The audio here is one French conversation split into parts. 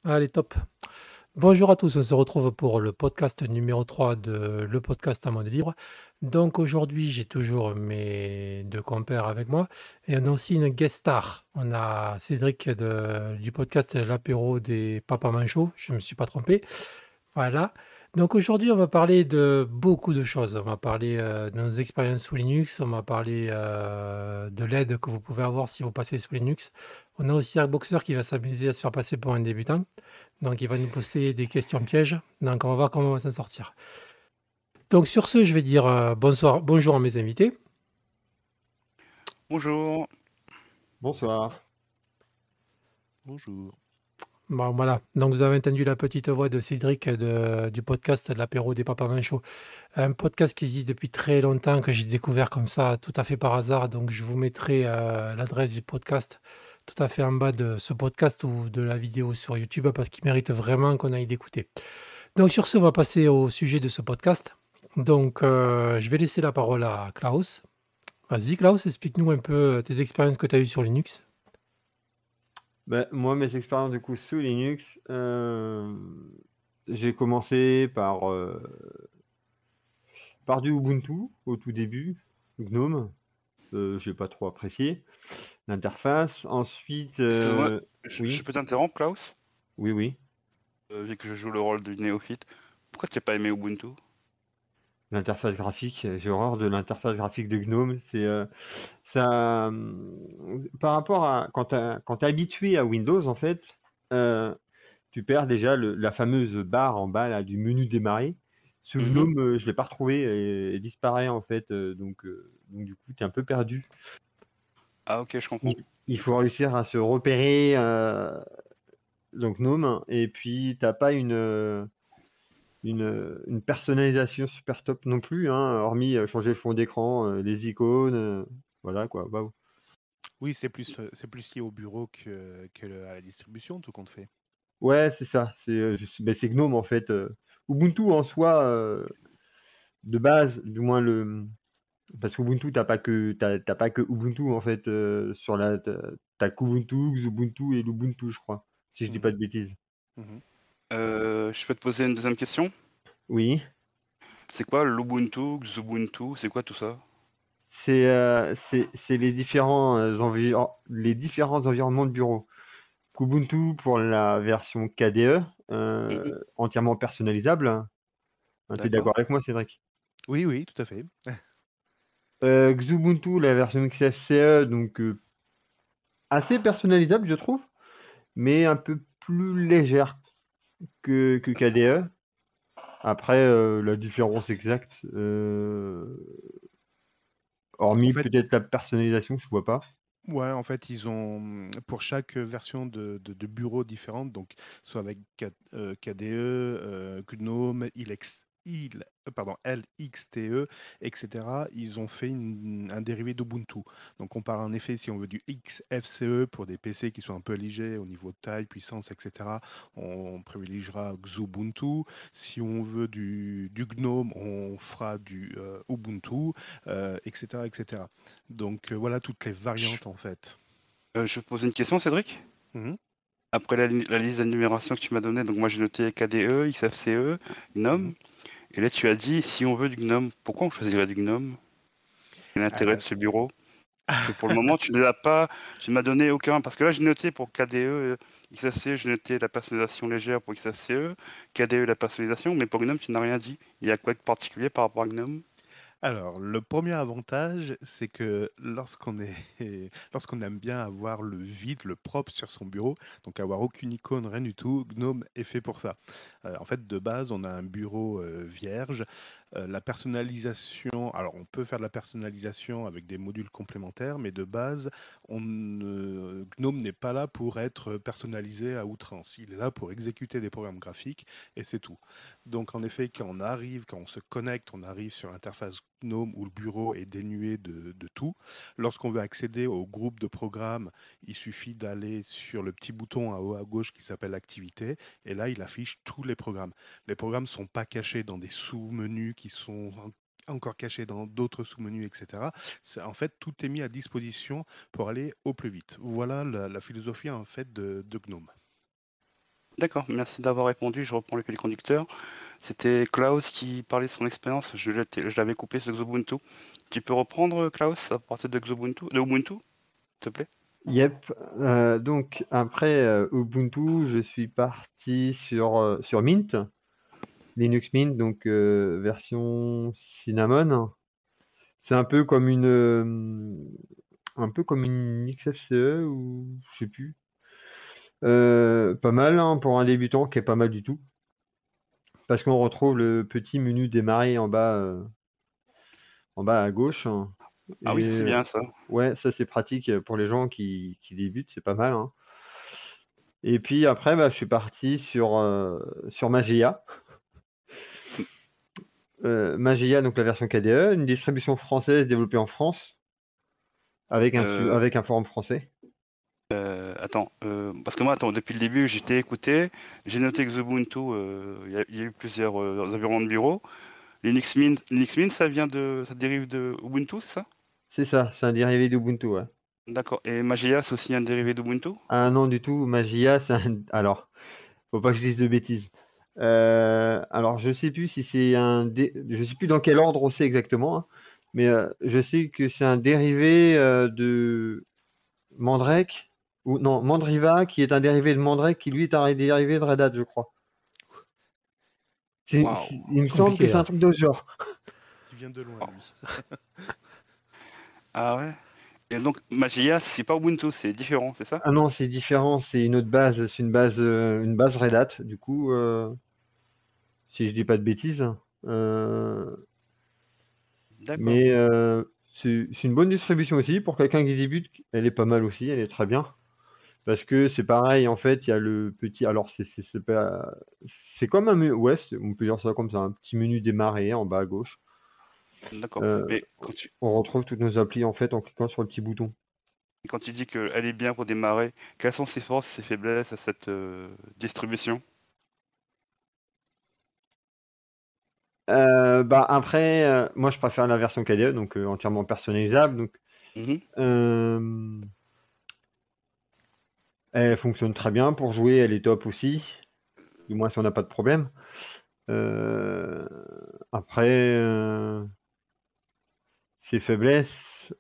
Allez, top. Bonjour à tous, on se retrouve pour le podcast numéro 3 de Le Podcast en mode libre. Donc aujourd'hui, j'ai toujours mes deux compères avec moi et on a aussi une guest star. On a Cédric du podcast L'apéro des Papas Manchots, je ne me suis pas trompé. Voilà. Donc aujourd'hui, on va parler de beaucoup de choses. On va parler de nos expériences sous Linux, on va parler de l'aide que vous pouvez avoir si vous passez sous Linux. On a aussi un boxeur qui va s'amuser à se faire passer pour un débutant. Donc il va nous poser des questions pièges. Donc on va voir comment on va s'en sortir. Donc sur ce, je vais dire bonjour à mes invités. Bonjour. Bonsoir. Bonjour. Bon, voilà. Donc vous avez entendu la petite voix de Cédric du podcast de l'apéro des Papas Manchots. Un podcast qui existe depuis très longtemps, que j'ai découvert comme ça, tout à fait par hasard. Donc je vous mettrai l'adresse du podcast tout à fait en bas de ce podcast ou de la vidéo sur YouTube parce qu'il mérite vraiment qu'on aille l'écouter. Donc sur ce, on va passer au sujet de ce podcast. Donc je vais laisser la parole à Klaus. Vas-y Klaus, explique-nous un peu tes expériences que tu as eues sur Linux. Moi, mes expériences du coup sous Linux, j'ai commencé par du Ubuntu au tout début, GNOME. J'ai pas trop apprécié l'interface. Ensuite, Excuse-moi, je oui, peux t'interrompre, Klaus? oui, Vu que je joue le rôle du néophyte. Pourquoi tu n'as pas aimé Ubuntu? l'interface graphique. J'ai horreur de l'interface graphique de GNOME. C'est ça, par rapport à quand t'es habitué à Windows, en fait, tu perds déjà la fameuse barre en bas là, du menu démarrer. Ce Mhm. gnome, je ne l'ai pas retrouvé et disparaît en fait. Donc du coup, tu es un peu perdu. Ah ok, je comprends. Il faut réussir à se repérer donc gnome et puis t'as pas une personnalisation super top non plus, hein, hormis changer le fond d'écran, les icônes, voilà quoi. Waouh. Oui, c'est plus lié au bureau à la distribution, tout compte fait. Ouais, c'est ça. C'est Gnome en fait. Ubuntu en soi, de base, du moins parce qu'Ubuntu, t'as pas que Ubuntu en fait sur t'as Kubuntu, Xubuntu et Lubuntu, je crois, si je dis pas Mhm, de bêtises. mhm. Je peux te poser une deuxième question? Oui, C'est quoi l'Ubuntu, Xubuntu, c'est quoi tout ça? c'est les différents environnements de bureau. Kubuntu pour la version KDE, Mhm. entièrement personnalisable. Hein, tu es D'accord. d'accord avec moi, Cédric? Oui, oui, tout à fait. Xubuntu, la version XFCE, donc assez personnalisable, je trouve, mais un peu plus légère que KDE. Après, la différence exacte, En hormis fait, peut-être la personnalisation, je vois pas. ouais, en fait, ils ont pour chaque version de bureau différente, donc soit avec KDE, GNOME, LXTE, etc. Ils ont fait un dérivé d'Ubuntu. Donc on parle en effet, si on veut du XFCE pour des PC qui sont un peu légers au niveau de taille, puissance, etc. On privilégiera Xubuntu. Si on veut du GNOME, on fera du Ubuntu, etc., etc. Donc voilà toutes les Je, variantes en fait. je peux poser une question, Cédric? Mhm. Après la liste d'énumération que tu m'as donnée, donc moi j'ai noté KDE, XFCE, Mhm. GNOME, et là tu as dit si on veut du GNOME, pourquoi on choisirait du GNOME? Quel est l'intérêt de Alors, ce bureau? Parce que pour le moment, tu ne l'as pas, tu ne m'as donné aucun. Parce que là, j'ai noté pour KDE, XFCE, j'ai noté la personnalisation légère pour XFCE, KDE, la personnalisation, mais pour GNOME, tu n'as rien dit. Il y a quoi de particulier par rapport à GNOME? Alors, le premier avantage, c'est que lorsqu'on aime bien avoir le vide, le propre sur son bureau, donc avoir aucune icône, rien du tout, Gnome est fait pour ça. En fait, de base, on a un bureau vierge. La personnalisation, alors on peut faire de la personnalisation avec des modules complémentaires, mais de base, Gnome n'est pas là pour être personnalisé à outrance. Il est là pour exécuter des programmes graphiques et c'est tout. Donc en effet, quand on se connecte, on arrive sur l'interface GNOME où le bureau est dénué de tout. Lorsqu'on veut accéder au groupe de programmes, il suffit d'aller sur le petit bouton en haut à gauche qui s'appelle Activité, et là, il affiche tous les programmes. Les programmes ne sont pas cachés dans des sous-menus qui sont encore cachés dans d'autres sous-menus, etc. En fait, tout est mis à disposition pour aller au plus vite. Voilà la philosophie en fait de GNOME. D'accord, merci d'avoir répondu. Je reprends le fil conducteur. C'était Klaus qui parlait de son expérience. Je l'avais coupé sur Xubuntu. Tu peux reprendre, Klaus, à partir de Ubuntu, s'il te plaît? Yep. Donc après Ubuntu, je suis parti sur Mint, Linux Mint, donc version Cinnamon. C'est un peu comme une XFCE ou je sais plus. Pas mal hein, pour un débutant, qui est pas mal du tout, parce qu'on retrouve le petit menu démarrer en bas à gauche, hein. Ah oui, ça, c'est Et bien ça. ouais, ça c'est pratique pour les gens qui débutent, c'est pas mal, hein. Et puis après, bah, je suis parti sur Mageia. Mageia, donc la version KDE, une distribution française développée en France, avec Euh, avec un forum français. Attends, parce que moi, attends, depuis le début, j'étais écouté. J'ai noté que Ubuntu, il y a eu plusieurs environnements de bureau. Linux Mint, ça dérive de Ubuntu, c'est ça? C'est ça, c'est un dérivé d'Ubuntu, ouais. D'accord. Et Mageia, c'est aussi un dérivé d'Ubuntu? Ah non, du tout, Mageia, c'est un... Alors, faut pas que je dise de bêtises. Alors, je sais plus si c'est je sais plus dans quel ordre c'est exactement, hein, mais je sais que c'est un dérivé de Mandrake, ou non, Mandriva, qui est un dérivé de Mandrake, qui lui est un dérivé de Red Hat, je crois. Waouh. Il me semble que Compliqué, c'est un là. truc de ce genre. Il vient de loin, Waouh. lui. Ah ouais? Et donc, Mageia, c'est pas Ubuntu, c'est différent, c'est ça? Ah non, c'est différent, c'est une autre base, c'est une base Red Hat, du coup, si je dis pas de bêtises. Euh, D'accord. mais c'est une bonne distribution aussi. Pour quelqu'un qui débute, elle est pas mal aussi, elle est très bien. Parce que c'est pareil, en fait, il y a le petit. Alors, c'est pas. C'est comme un. Ouais, on peut dire ça comme ça, un petit menu démarrer en bas à gauche. D'accord. Euh, Mais on retrouve toutes nos applis en fait en cliquant sur le petit bouton. quand tu dis qu'elle est bien pour démarrer, quelles sont ses forces, ses faiblesses à cette distribution? Bah après, moi je préfère la version KDE, donc entièrement personnalisable. Donc, Mhm. euh, elle fonctionne très bien pour jouer, elle est top aussi. Du moins si on n'a pas de problème. Euh, Après, ses faiblesses,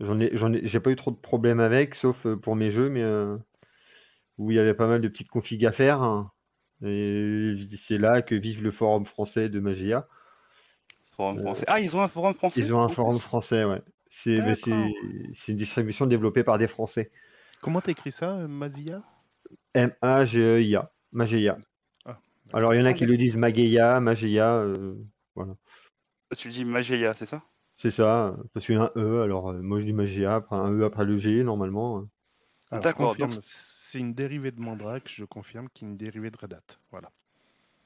j'ai pas eu trop de problèmes avec, sauf pour mes jeux, mais où il y avait pas mal de petites configs à faire, hein. Et c'est là que vive le forum français de Mageia. Forum Euh, français. Ah, ils ont un forum français Ils ont un en forum plus? français, ouais. D'accord. C'est une distribution développée par des Français. Comment t'écris ça, Mazia? Mageia. Mageia. Ah, Alors, d'accord. il y en a Ah, qui le d'accord. disent Mageia, Mageia, voilà. Tu dis Mageia, c'est ça? C'est ça, parce qu'il y a un E, alors moi je dis Mageia, après un E après le G, normalement. Alors, je D'accord. Donc, confirme, c'est une dérivée de Mandrake, je confirme qu'il y a une dérivée de Red Hat. Voilà.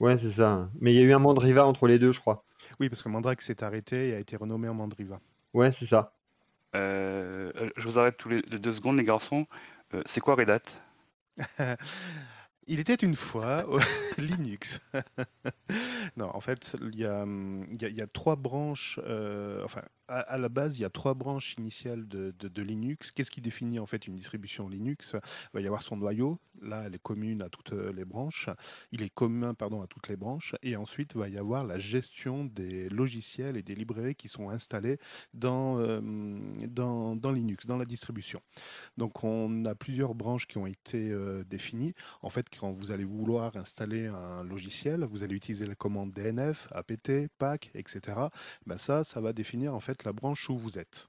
Ouais, c'est ça. Mais il y a eu un Mandriva entre les deux, je crois. Oui, parce que Mandrake s'est arrêté et a été renommé en Mandriva. Ouais, c'est ça. je vous arrête tous les 2 secondes, les garçons. C'est quoi Red Hat? Il était une fois Linux. Non, en fait, il y a trois branches. Enfin, à la base, il y a trois branches initiales de Linux. Qu'est-ce qui définit en fait une distribution Linux? Il va y avoir son noyau. Là, elle est commune à toutes les branches. Il est commun, pardon, à toutes les branches. Et ensuite, il va y avoir la gestion des logiciels et des librairies qui sont installés dans Linux, dans la distribution. Donc, on a plusieurs branches qui ont été définies. En fait, quand vous allez vouloir installer un logiciel, vous allez utiliser la commande DNF, apt, pack, etc. Ben ça va définir en fait la branche où vous êtes.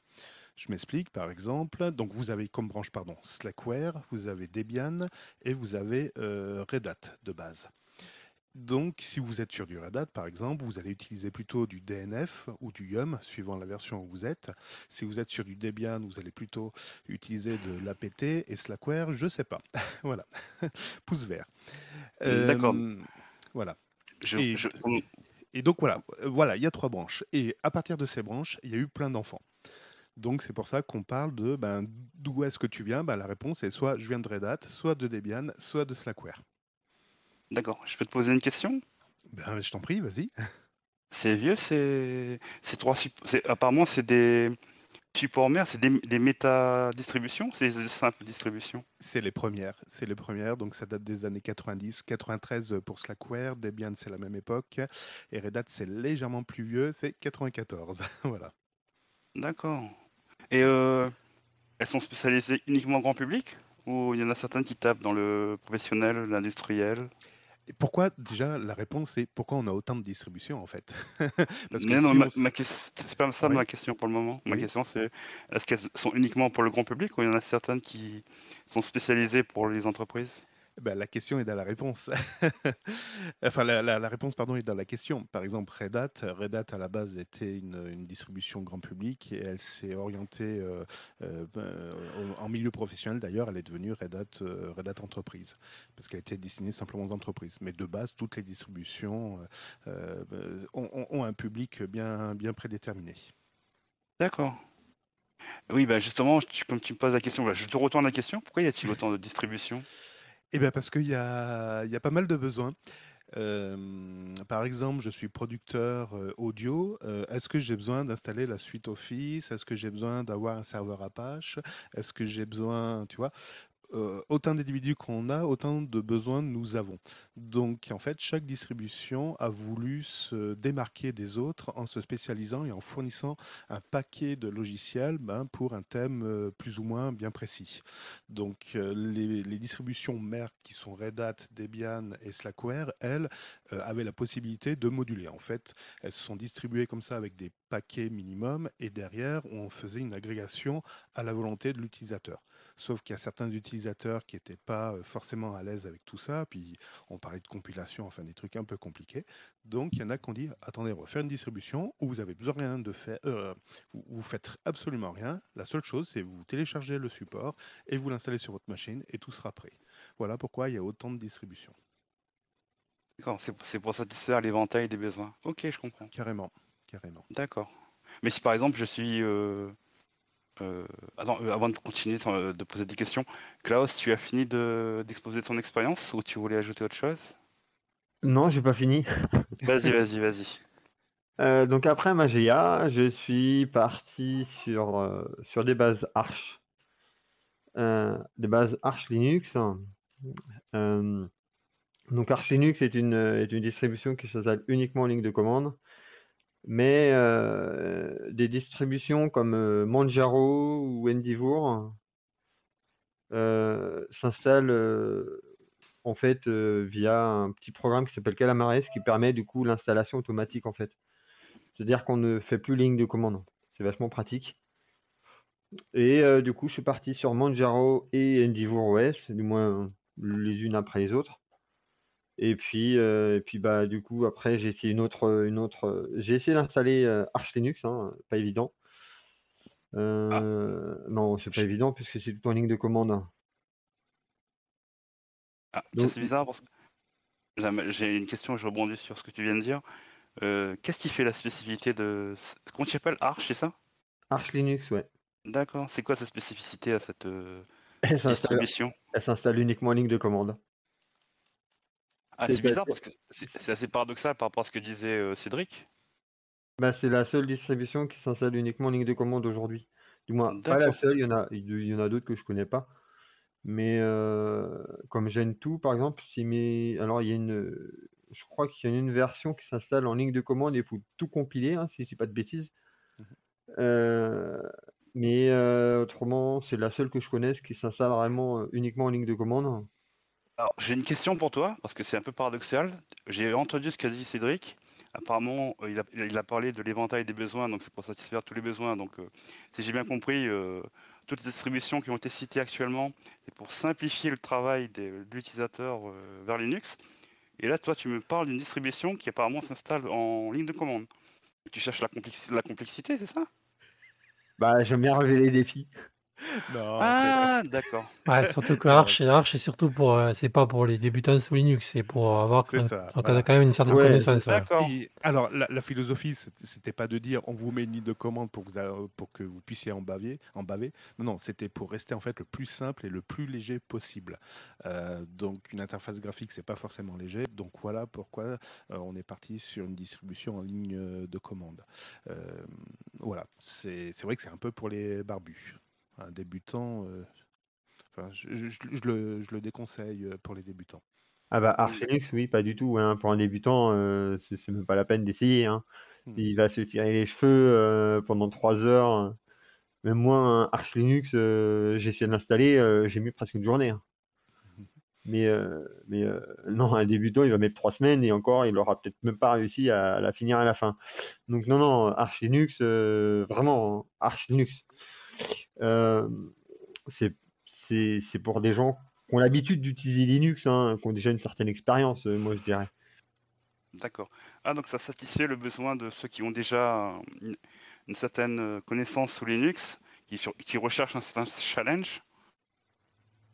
Je m'explique, par exemple. Donc, vous avez comme branche, pardon, Slackware, vous avez Debian et vous avez Red Hat de base. Donc, si vous êtes sur du Red Hat, par exemple, vous allez utiliser plutôt du DNF ou du Yum, suivant la version où vous êtes. Si vous êtes sur du Debian, vous allez plutôt utiliser de l'APT et Slackware, je sais pas. Voilà, pouce vert. D'accord. Voilà. Je, Et, je- et donc voilà, il y a trois branches. Et à partir de ces branches, il y a eu plein d'enfants. Donc c'est pour ça qu'on parle de d'où est-ce que tu viens. La réponse est soit je viens de Red Hat, soit de Debian, soit de Slackware. D'accord. Je peux te poser une question? Je t'en prie, vas-y. C'est vieux, apparemment, c'est des Support mère, c'est des méta-distributions, c'est des simples distributions. C'est les premières, donc ça date des années 90, 93 pour Slackware, Debian c'est la même époque, et Red Hat c'est légèrement plus vieux, c'est 94. Voilà. D'accord. Et elles sont spécialisées uniquement grand public? Ou il y en a certaines qui tapent dans le professionnel, l'industriel? Et pourquoi, déjà, la réponse est pourquoi on a autant de distributions en fait? Parce que Mais non, si on... c'est pas ça Oui, ma question pour le moment. Ma oui. question c'est, est-ce qu'elles sont uniquement pour le grand public ou il y en a certaines qui sont spécialisées pour les entreprises? Ben, la question est dans la réponse. Enfin, la réponse, pardon, est dans la question. Par exemple, Red Hat à la base était une distribution grand public et elle s'est orientée en milieu professionnel. D'ailleurs, elle est devenue Red Hat Entreprise parce qu'elle était destinée simplement aux entreprises. Mais de base, toutes les distributions ont un public bien prédéterminé. D'accord. Oui, bah justement, comme tu me poses la question, bah, je te retourne la question. Pourquoi y a-t-il autant de distributions? Eh bien, parce il y a pas mal de besoins. Par exemple, je suis producteur audio. Est-ce que j'ai besoin d'installer la suite Office? Est-ce que j'ai besoin d'avoir un serveur Apache? Est-ce que j'ai besoin, tu vois? Autant d'individus qu'on a, autant de besoins nous avons. Donc, en fait, chaque distribution a voulu se démarquer des autres en se spécialisant et en fournissant un paquet de logiciels pour un thème plus ou moins bien précis. Donc, les distributions mères qui sont Red Hat, Debian et Slackware, elles, avaient la possibilité de moduler. En fait, elles se sont distribuées comme ça avec des paquets minimum et derrière, on faisait une agrégation à la volonté de l'utilisateur. Sauf qu'il y a certains utilisateurs qui n'étaient pas forcément à l'aise avec tout ça, puis on parlait de compilation, enfin des trucs un peu compliqués. Donc il y en a qui ont dit, attendez, on va faire une distribution où vous avez besoin de rien de faire, vous faites absolument rien. La seule chose, c'est vous téléchargez le support et vous l'installez sur votre machine et tout sera prêt. Voilà pourquoi il y a autant de distributions. D'accord, c'est pour satisfaire l'éventail des besoins. Ok, je comprends. Carrément, carrément. D'accord. Mais si par exemple je suis... attends, avant de continuer de poser des questions, Klaus, tu as fini d'exposer ton expérience ou tu voulais ajouter autre chose? Non, j'ai pas fini. Vas-y, vas-y, vas-y. Donc après Mageia, je suis parti sur des bases Arch. Des bases Arch Linux. Donc Arch Linux est une distribution qui s'installe uniquement en ligne de commande, mais des distributions comme Manjaro ou Endivour s'installent en fait via un petit programme qui s'appelle Calamares qui permet du coup l'installation automatique en fait. C'est-à-dire qu'on ne fait plus ligne de commande. C'est vachement pratique. Et du coup, je suis parti sur Manjaro et Endivour OS, du moins les unes après les autres. Et puis bah, du coup, après, j'ai essayé j'ai essayé d'installer Arch Linux, hein, pas évident. Ah, Non, c'est pas je- évident puisque c'est tout en ligne de commande. tiens, Donc, c'est bizarre parce que j'ai une question, je rebondis sur ce que tu viens de dire. Qu'est-ce qui fait la spécificité de... Comment tu appelles Arch, c'est ça? Arch Linux, ouais. D'accord. C'est quoi sa spécificité à cette Elle s'installe, distribution? elle s'installe uniquement en ligne de commande. Ah, c'est bizarre parce que c'est assez paradoxal par rapport à ce que disait Cédric. Bah, c'est la seule distribution qui s'installe uniquement en ligne de commande aujourd'hui. Du moins, pas la D'accord. seule, il y en a d'autres que je connais pas. Mais comme Gentoo, par exemple, alors je crois qu'il y a une version qui s'installe en ligne de commande et il faut tout compiler, hein, si je dis pas de bêtises. Euh, mais autrement, c'est la seule que je connaisse qui s'installe vraiment uniquement en ligne de commande. Alors, j'ai une question pour toi, parce que c'est un peu paradoxal. J'ai entendu ce qu'a dit Cédric. Apparemment, il a parlé de l'éventail des besoins, donc c'est pour satisfaire tous les besoins. Donc, si j'ai bien compris, toutes les distributions qui ont été citées actuellement, c'est pour simplifier le travail de l'utilisateur vers Linux. Et là, toi, tu me parles d'une distribution qui apparemment s'installe en ligne de commande. Tu cherches la complexité, c'est ça? Bah, j'aime bien relever les défis. Non, Ah, d'accord. Ouais, surtout que non, Arch, c'est surtout pour, c'est pas pour les débutants sous Linux, c'est pour avoir c'est ça, donc, on a voilà. quand même une certaine Ouais, c'est connaissance. ça. Ouais. D'accord. Et alors, la philosophie, c'était pas de dire on vous met une ligne de commande pour que vous puissiez en baver. Non, non, c'était pour rester en fait le plus simple et le plus léger possible. Donc, une interface graphique, c'est pas forcément léger. Donc, voilà pourquoi on est parti sur une distribution en ligne de commande. Euh, voilà, c'est vrai que c'est un peu pour les barbus. Un débutant, enfin, je le déconseille pour les débutants. Ah bah Arch Linux, oui, pas du tout, hein. Pour un débutant, c'est même pas la peine d'essayer, hein. Hmm. Il va se tirer les cheveux pendant 3 heures. Même moi, un Arch Linux, j'ai essayé de l'installer, j'ai mis presque une journée, hein. Mais non, un débutant, il va mettre 3 semaines et encore, il aura peut-être même pas réussi à la finir à la fin. Donc non, non, Arch Linux, vraiment, Arch Linux. C'est pour des gens qui ont l'habitude d'utiliser Linux, hein, qui ont déjà une certaine expérience, moi je dirais. D'accord. Ah, donc ça satisfait le besoin de ceux qui ont déjà une certaine connaissance sous Linux, qui recherchent un certain challenge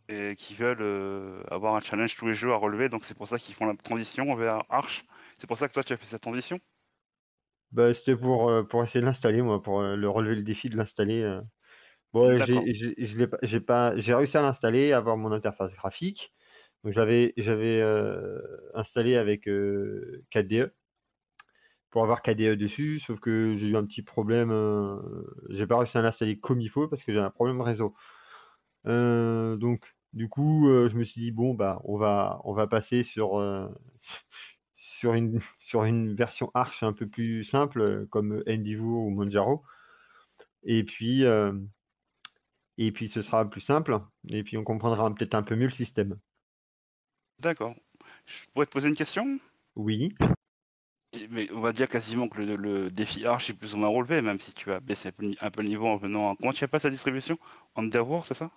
et qui veulent avoir un challenge tous les jours à relever. Donc c'est pour ça qu'ils font la transition vers Arch. C'est pour ça que toi tu as fait cette transition? Bah, c'était pour essayer de l'installer, moi, pour relever le défi de l'installer. Bon, D'accord. j'ai réussi à l'installer, à avoir mon interface graphique. Donc j'avais installé avec KDE pour avoir KDE dessus, sauf que j'ai eu un petit problème. J'ai pas réussi à l'installer comme il faut parce que j'ai un problème réseau. Donc du coup, je me suis dit bon bah on va passer sur sur une version Arch un peu plus simple comme Endivour ou Manjaro. Et puis ce sera plus simple. Et puis on comprendra peut-être un peu mieux le système. D'accord. Je pourrais te poser une question? Oui. Mais on va dire quasiment que le défi Arch est plus ou moins relevé, même si tu as baissé un peu le niveau en venant. Comment tu appelles sa distribution? Endeavour, c'est ça?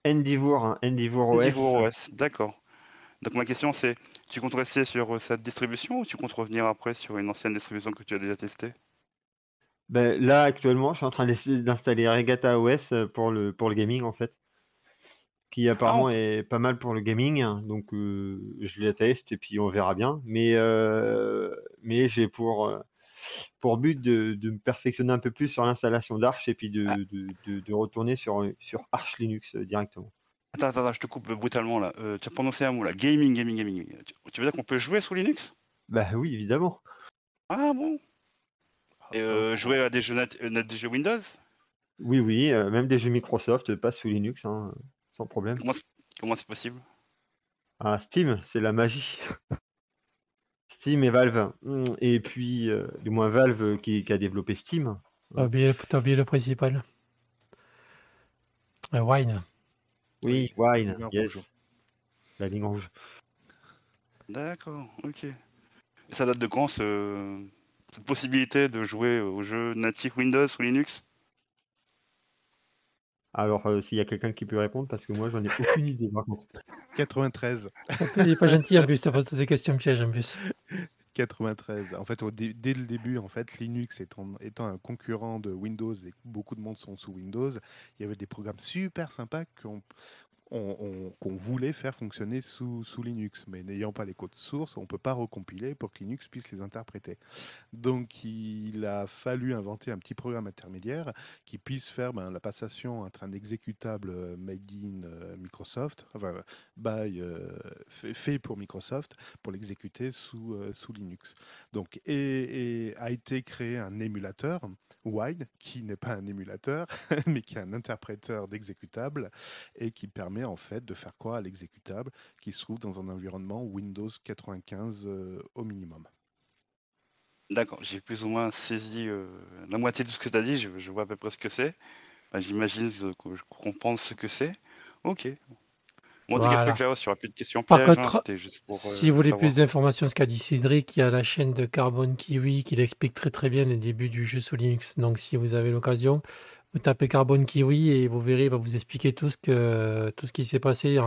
Endivour, hein, Endivour Endeavour OS. OS, d'accord. Donc ma question c'est, tu comptes rester sur cette distribution ou tu comptes revenir après sur une ancienne distribution que tu as déjà testée? Ben, là, actuellement, je suis en train d'essayer d'installer Regatta OS pour le gaming, en fait, qui Ah, apparemment est pas mal pour le gaming. Donc, je la teste et puis on verra bien. Mais j'ai pour but de me perfectionner un peu plus sur l'installation d'Arch et puis ah, de retourner sur Arch Linux directement. attends, je te coupe brutalement là. Tu as prononcé un mot là, gaming. Tu veux dire qu'on peut jouer sous Linux? Bah oui, évidemment. Ah bon? Et jouer à des des jeux Windows? Oui, oui, même des jeux Microsoft passent sous Linux, hein, sans problème. Comment c'est possible? Ah, Steam, c'est la magie. Steam et Valve. Et puis, du moins Valve qui a développé Steam. T'as oublié le principal. Wine. Oui, Oui, Wine, ligne yes. rouge. La ligne rouge. D'accord, ok. Et ça date de quand cette possibilité de jouer aux jeux natifs Windows ou Linux? Alors, s'il y a quelqu'un qui peut répondre, parce que moi, j'en ai aucune idée, par contre. 93. Il est pas gentil en plus, t'as posé des questions pièges en plus. 93. En fait, dès le début, en fait, Linux étant un concurrent de Windows et que beaucoup de monde sont sous Windows, il y avait des programmes super sympas qu'on voulait faire fonctionner sous Linux. Mais n'ayant pas les codes sources, on ne peut pas recompiler pour que Linux puisse les interpréter. Donc, il a fallu inventer un petit programme intermédiaire qui puisse faire la passation entre un exécutable made in Microsoft, enfin, fait pour Microsoft, pour l'exécuter sous Linux. Donc, et a été créé un émulateur, Wine, qui n'est pas un émulateur, mais qui est un interpréteur d'exécutable et qui permet en fait de faire croire à l'exécutable qui se trouve dans un environnement Windows 95 au minimum. D'accord, j'ai plus ou moins saisi la moitié de ce que tu as dit, je vois à peu près ce que c'est. Bah, j'imagine que je comprends ce que c'est. Ok. Bon, en tout cas, Voilà. Claire, il n'y aura plus de questions Par pièges, contre, c'était juste pour si vous voulez savoir. plus d'informations, ce qu'a dit Cédric, il y a la chaîne de Carbone Kiwi qui l'explique très très bien les débuts du jeu sous Linux. Donc si vous avez l'occasion, vous tapez Carbone Kiwi et vous verrez, il va vous expliquer tout ce qui s'est passé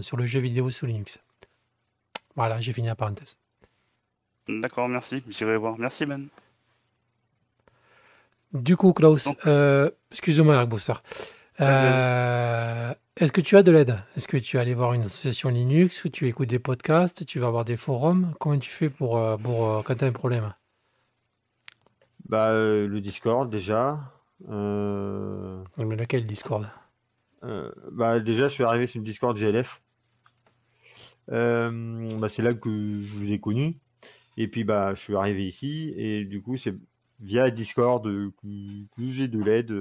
sur le jeu vidéo sous Linux. Voilà, j'ai fini la parenthèse. D'accord, merci, j'irai voir. Merci, Ben. Du coup, Klaus, Donc, excuse-moi, Eric Booster. Est-ce que tu as de l'aide? Est-ce que tu es allé voir une association Linux ou tu écoutes des podcasts, tu vas voir des forums? Comment tu fais quand tu as un problème? Bah, le Discord déjà. Mais lequel Discord? Bah, déjà, je suis arrivé sur le Discord GLF. Bah, c'est là que je vous ai connu. Et puis, bah, je suis arrivé ici. Et du coup, c'est via Discord que j'ai de l'aide.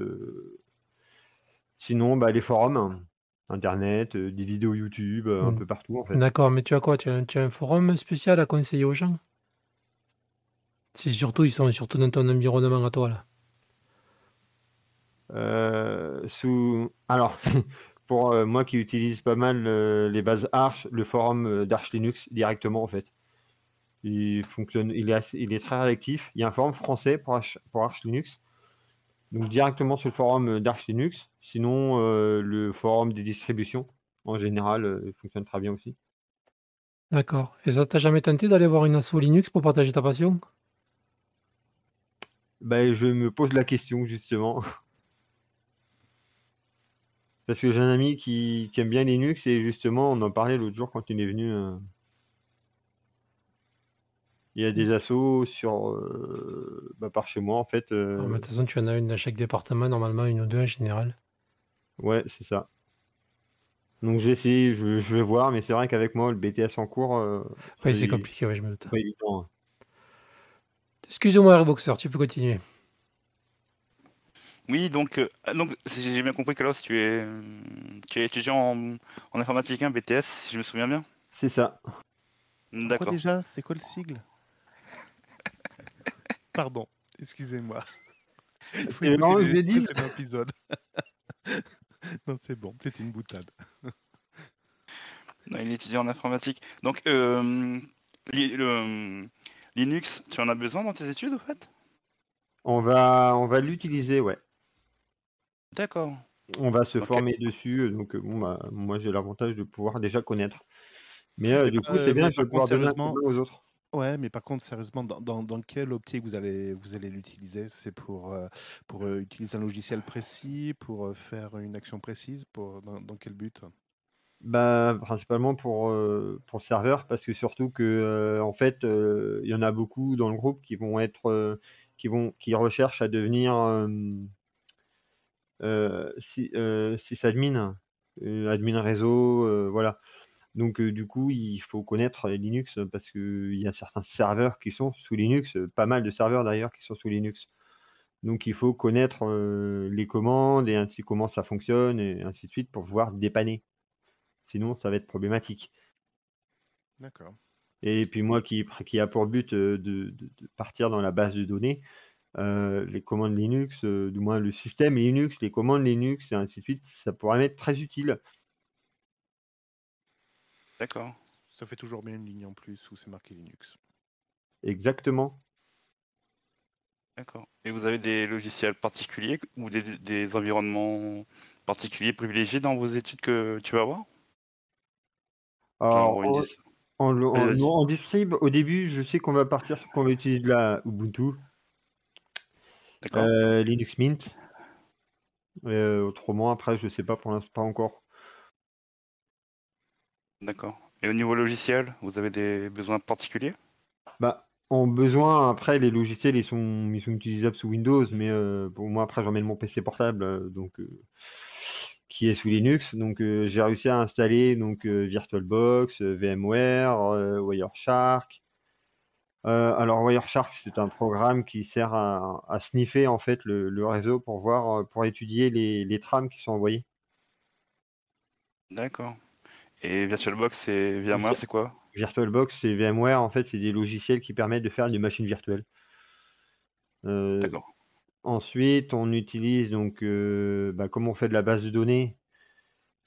Sinon, bah, les forums, Internet, des vidéos YouTube, un peu partout, en fait. D'accord, mais tu as quoi? Tu as un forum spécial à conseiller aux gens? Ils sont surtout dans ton environnement à toi, là. Alors, pour moi qui utilise pas mal les bases Arch, le forum d'Arch Linux directement, en fait. Il fonctionne, il est très réactif. Il y a un forum français pour Arch Linux. Donc directement sur le forum d'Arch Linux. Sinon, le forum des distributions, en général, il fonctionne très bien aussi. D'accord. Et ça t'a jamais tenté d'aller voir une asso Linux pour partager ta passion? Ben, je me pose la question, justement. Parce que j'ai un ami qui aime bien Linux et justement, on en parlait l'autre jour quand il est venu. Il y a des assos par chez moi, en fait. Ah, mais de toute façon, tu en as une dans chaque département, normalement une ou deux en général. Ouais, c'est ça. Donc j'ai essayé, je vais voir, mais c'est vrai qu'avec moi, le BTS en cours, Oui, c'est c'est compliqué, ouais, je me doute. pas évident, hein. Excuse-moi, Airboxer, tu peux continuer. Oui, donc si j'ai bien compris, Carlos, tu es étudiant en informatique, hein, BTS, si je me souviens bien. C'est ça. Quoi D'accord. déjà? C'est quoi le sigle? Pardon, excusez-moi. Il faut Et écouter non, je les l'ai dit. précédents épisodes. Non, c'est bon, c'était une boutade. Non, il est étudiant en informatique. Donc, Linux, tu en as besoin dans tes études, au fait? On va l'utiliser, ouais. D'accord. On va se Ok. former dessus. Donc, bon, bah, moi, j'ai l'avantage de pouvoir déjà connaître. Mais Mais, du coup, c'est bien, mais je vais par contre, pouvoir donner un coup de sérieusement, main aux autres. ouais, mais par contre, sérieusement, dans quelle optique vous allez l'utiliser? C'est pour utiliser un logiciel précis, pour faire une action précise, dans quel but? Bah, principalement pour le serveur, parce que surtout que, en fait, il y en a beaucoup dans le groupe qui vont être, qui recherchent à devenir sysadmin, admin réseau, voilà. Donc, du coup, il faut connaître Linux parce qu'il y a certains serveurs qui sont sous Linux, pas mal de serveurs d'ailleurs qui sont sous Linux. Donc, il faut connaître les commandes et ainsi comment ça fonctionne et ainsi de suite pour pouvoir dépanner. Sinon, ça va être problématique. D'accord. Et puis moi qui a pour but de partir dans la base de données, les commandes Linux, du moins le système Linux, les commandes Linux et ainsi de suite, ça pourrait m'être très utile. D'accord. Ça fait toujours bien une ligne en plus où c'est marqué Linux. Exactement. D'accord. Et vous avez des logiciels particuliers ou des environnements particuliers privilégiés dans vos études que tu vas avoir? Genre Alors, Windows. Vas-y, non, vas-y. en distrib, au début, je sais qu'on va utiliser de la Ubuntu, D'accord. Linux Mint. Autrement, après, je sais pas pour l'instant, pas encore. D'accord. Et au niveau logiciel, vous avez des besoins particuliers? Bah, en besoin, après, les logiciels, ils sont utilisables sous Windows, mais pour moi, après, j'emmène mon PC portable, qui est sous Linux. Donc, j'ai réussi à installer donc, VirtualBox, VMware, Wireshark. Alors, Wireshark, c'est un programme qui sert à sniffer en fait le réseau pour voir, pour étudier les trames qui sont envoyées. D'accord. Et VirtualBox et VMware, c'est quoi? VirtualBox et VMware, en fait, c'est des logiciels qui permettent de faire des machines virtuelles. Euh, D'accord. Ensuite, on utilise donc, comme on fait de la base de données,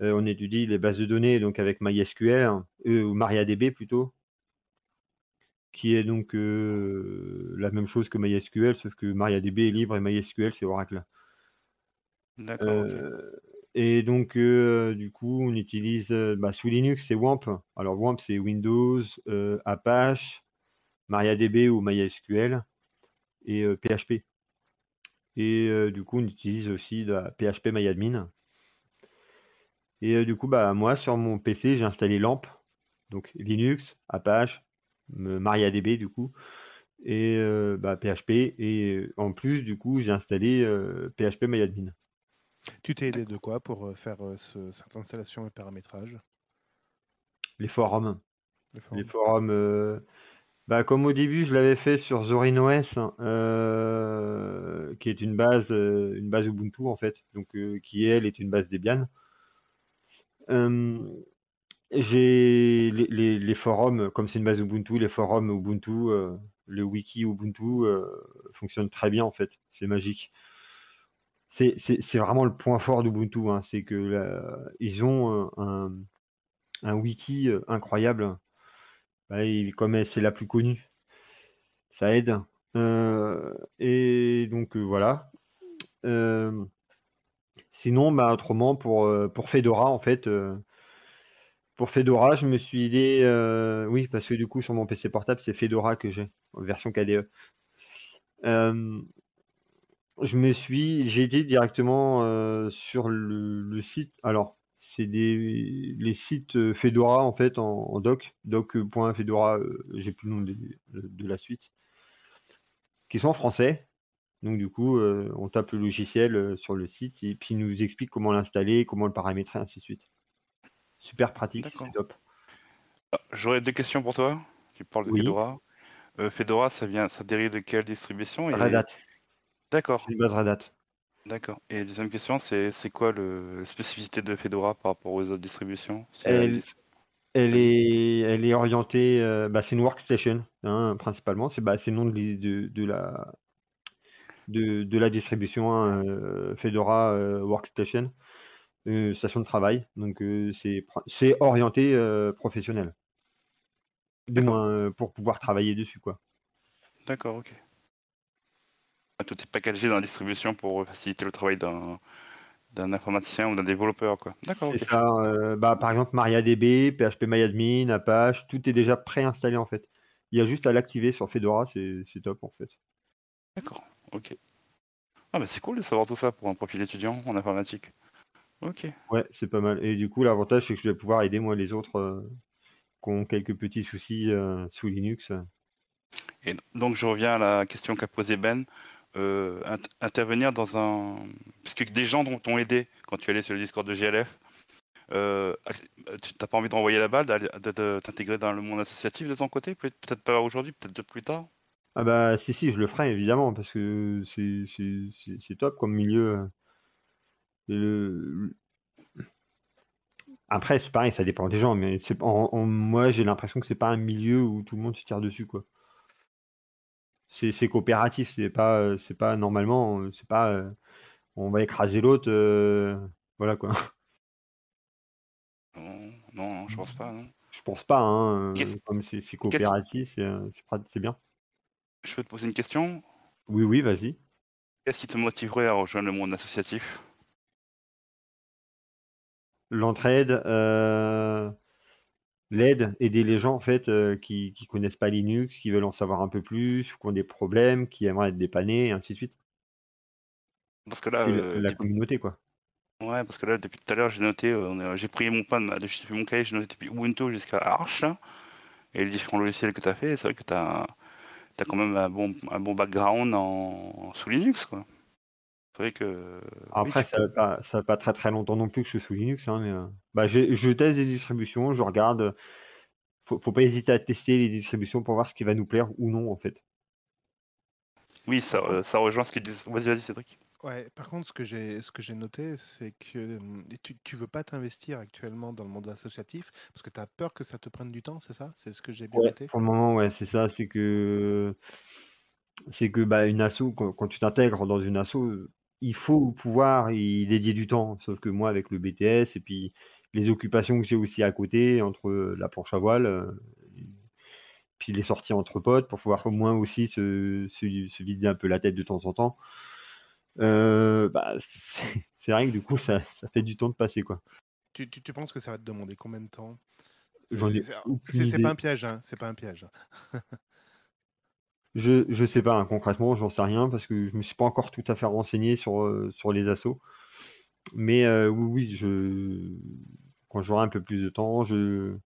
on étudie les bases de données donc avec MySQL, ou MariaDB plutôt, qui est donc la même chose que MySQL, sauf que MariaDB est libre et MySQL c'est Oracle. D'accord, ok. Et donc, du coup, on utilise sous Linux, c'est WAMP. Alors, WAMP, c'est Windows, Apache, MariaDB ou MySQL et PHP. Et du coup, on utilise aussi la PHP MyAdmin. Et du coup, bah, moi, sur mon PC, j'ai installé LAMP, donc Linux, Apache, MariaDB du coup, et bah, PHP. Et en plus, du coup, j'ai installé PHP-MyAdmin. Tu t'es aidé de quoi pour faire cette installation et paramétrage, Les forums. les Les forums? forums, bah, comme au début, je l'avais fait sur ZorinOS, qui est une base Ubuntu en fait, donc qui elle est une base Debian. Euh, j'ai les forums, comme c'est une base Ubuntu, les forums Ubuntu, le wiki Ubuntu fonctionne très bien en fait, c'est magique. C'est vraiment le point fort d'Ubuntu, hein, c'est que ils ont un wiki incroyable. Bah, comme c'est la plus connue, ça aide. Et donc voilà. Euh, Sinon, bah, autrement, pour Fedora, en fait, pour Fedora, je me suis aidé. Oui, parce que du coup, sur mon PC portable, c'est Fedora que j'ai, en version KDE. Euh, j'ai été directement sur le site. Alors, c'est les sites Fedora, en fait, en doc.fedora, j'ai plus le nom de la suite, qui sont en français. Donc du coup, on tape le logiciel sur le site et puis il nous explique comment l'installer, comment le paramétrer, ainsi de suite. Super pratique, c'est D'accord. top. J'aurais deux questions pour toi. Tu parles de Oui, Fedora. Fedora, ça dérive de quelle distribution? Red Et Hat, d'accord, c'est une base Red Hat. d'accord. Et deuxième question, c'est quoi la spécificité de Fedora par rapport aux autres distributions? Elle, Vas-y. elle est orientée, bah, c'est une workstation, hein, principalement. C'est le nom de la distribution, hein, Fedora Workstation, station de travail. Donc c'est orienté professionnel, du D'accord, moins pour pouvoir travailler dessus, quoi. d'accord, ok. Tout est packagé dans la distribution pour faciliter le travail d'un informaticien ou d'un développeur, quoi. D'accord, C'est ok. ça. Bah, par exemple, MariaDB, PHP-MyAdmin, Apache, tout est déjà préinstallé en fait. Il y a juste à l'activer sur Fedora, c'est top en fait. D'accord, ok. Ah, mais c'est cool de savoir tout ça pour un profil étudiant en informatique. Ok. Ouais, c'est pas mal. Et du coup, l'avantage, c'est que je vais pouvoir aider moi les autres qui ont quelques petits soucis sous Linux. Et donc, je reviens à la question qu'a posée Ben. Intervenir dans un... Puisque des gens t'ont aidé quand tu allais sur le Discord de GLF, euh, tu n'as pas envie de renvoyer la balle, de t'intégrer dans le monde associatif de ton côté? Peut-être pas aujourd'hui, peut-être plus tard. Ah bah si, je le ferai évidemment, parce que c'est top comme milieu. Et Après, c'est pareil, ça dépend des gens, mais moi j'ai l'impression que c'est pas un milieu où tout le monde se tire dessus, quoi. C'est coopératif, c'est pas normalement, c'est pas on va écraser l'autre, voilà quoi. Non, non, non, je pense pas, non. Je pense pas, hein, Qu'est-ce, comme c'est qu'est-ce qui- coopératif, c'est bien. Je peux te poser une question? Oui, oui, vas-y. Qu'est-ce qui te motiverait à rejoindre le monde associatif? L'entraide, l'aide, aider les gens en fait qui connaissent pas Linux, qui veulent en savoir un peu plus, qui ont des problèmes, qui aimeraient être dépannés, et ainsi de suite. Parce que là, Et la communauté, quoi. ouais, parce que là, depuis tout à l'heure, j'ai noté, j'ai pris mon pan, j'ai fait mon cahier, j'ai noté depuis Ubuntu jusqu'à Arch, là, et les différents logiciels que tu as fait. C'est vrai que tu as quand même un bon background sous Linux, quoi. C'est vrai que oui, Après, ça va pas très très longtemps non plus que je suis sous Linux, hein, mais bah, je teste des distributions, je regarde. Faut pas hésiter à tester les distributions pour voir ce qui va nous plaire ou non, en fait. oui, Par contre, ça rejoint ce qu'ils disent. Vas-y, Cédric. ouais, par contre, ce que j'ai noté, c'est que tu veux pas t'investir actuellement dans le monde associatif parce que tu as peur que ça te prenne du temps, c'est ça? C'est ce que j'ai bien Ouais, noté? pour le moment, ouais, c'est ça. C'est que bah, une asso, quand tu t'intègres dans une asso, il faut pouvoir y dédier du temps. Sauf que moi, avec le BTS et puis les occupations que j'ai aussi à côté, entre la planche à voile, puis les sorties entre potes, pour pouvoir au moins aussi se vider un peu la tête de temps en temps, bah, c'est vrai que du coup, ça fait du temps de passer, quoi. Tu penses que ça va te demander combien de temps? J'en C'est ai c'est- aucune c'est pas un idée. piège, hein, c'est pas un piège. Je sais pas, hein, concrètement, j'en sais rien parce que je me suis pas encore tout à fait renseigné sur les assos. Mais oui, quand j'aurai un peu plus de temps, je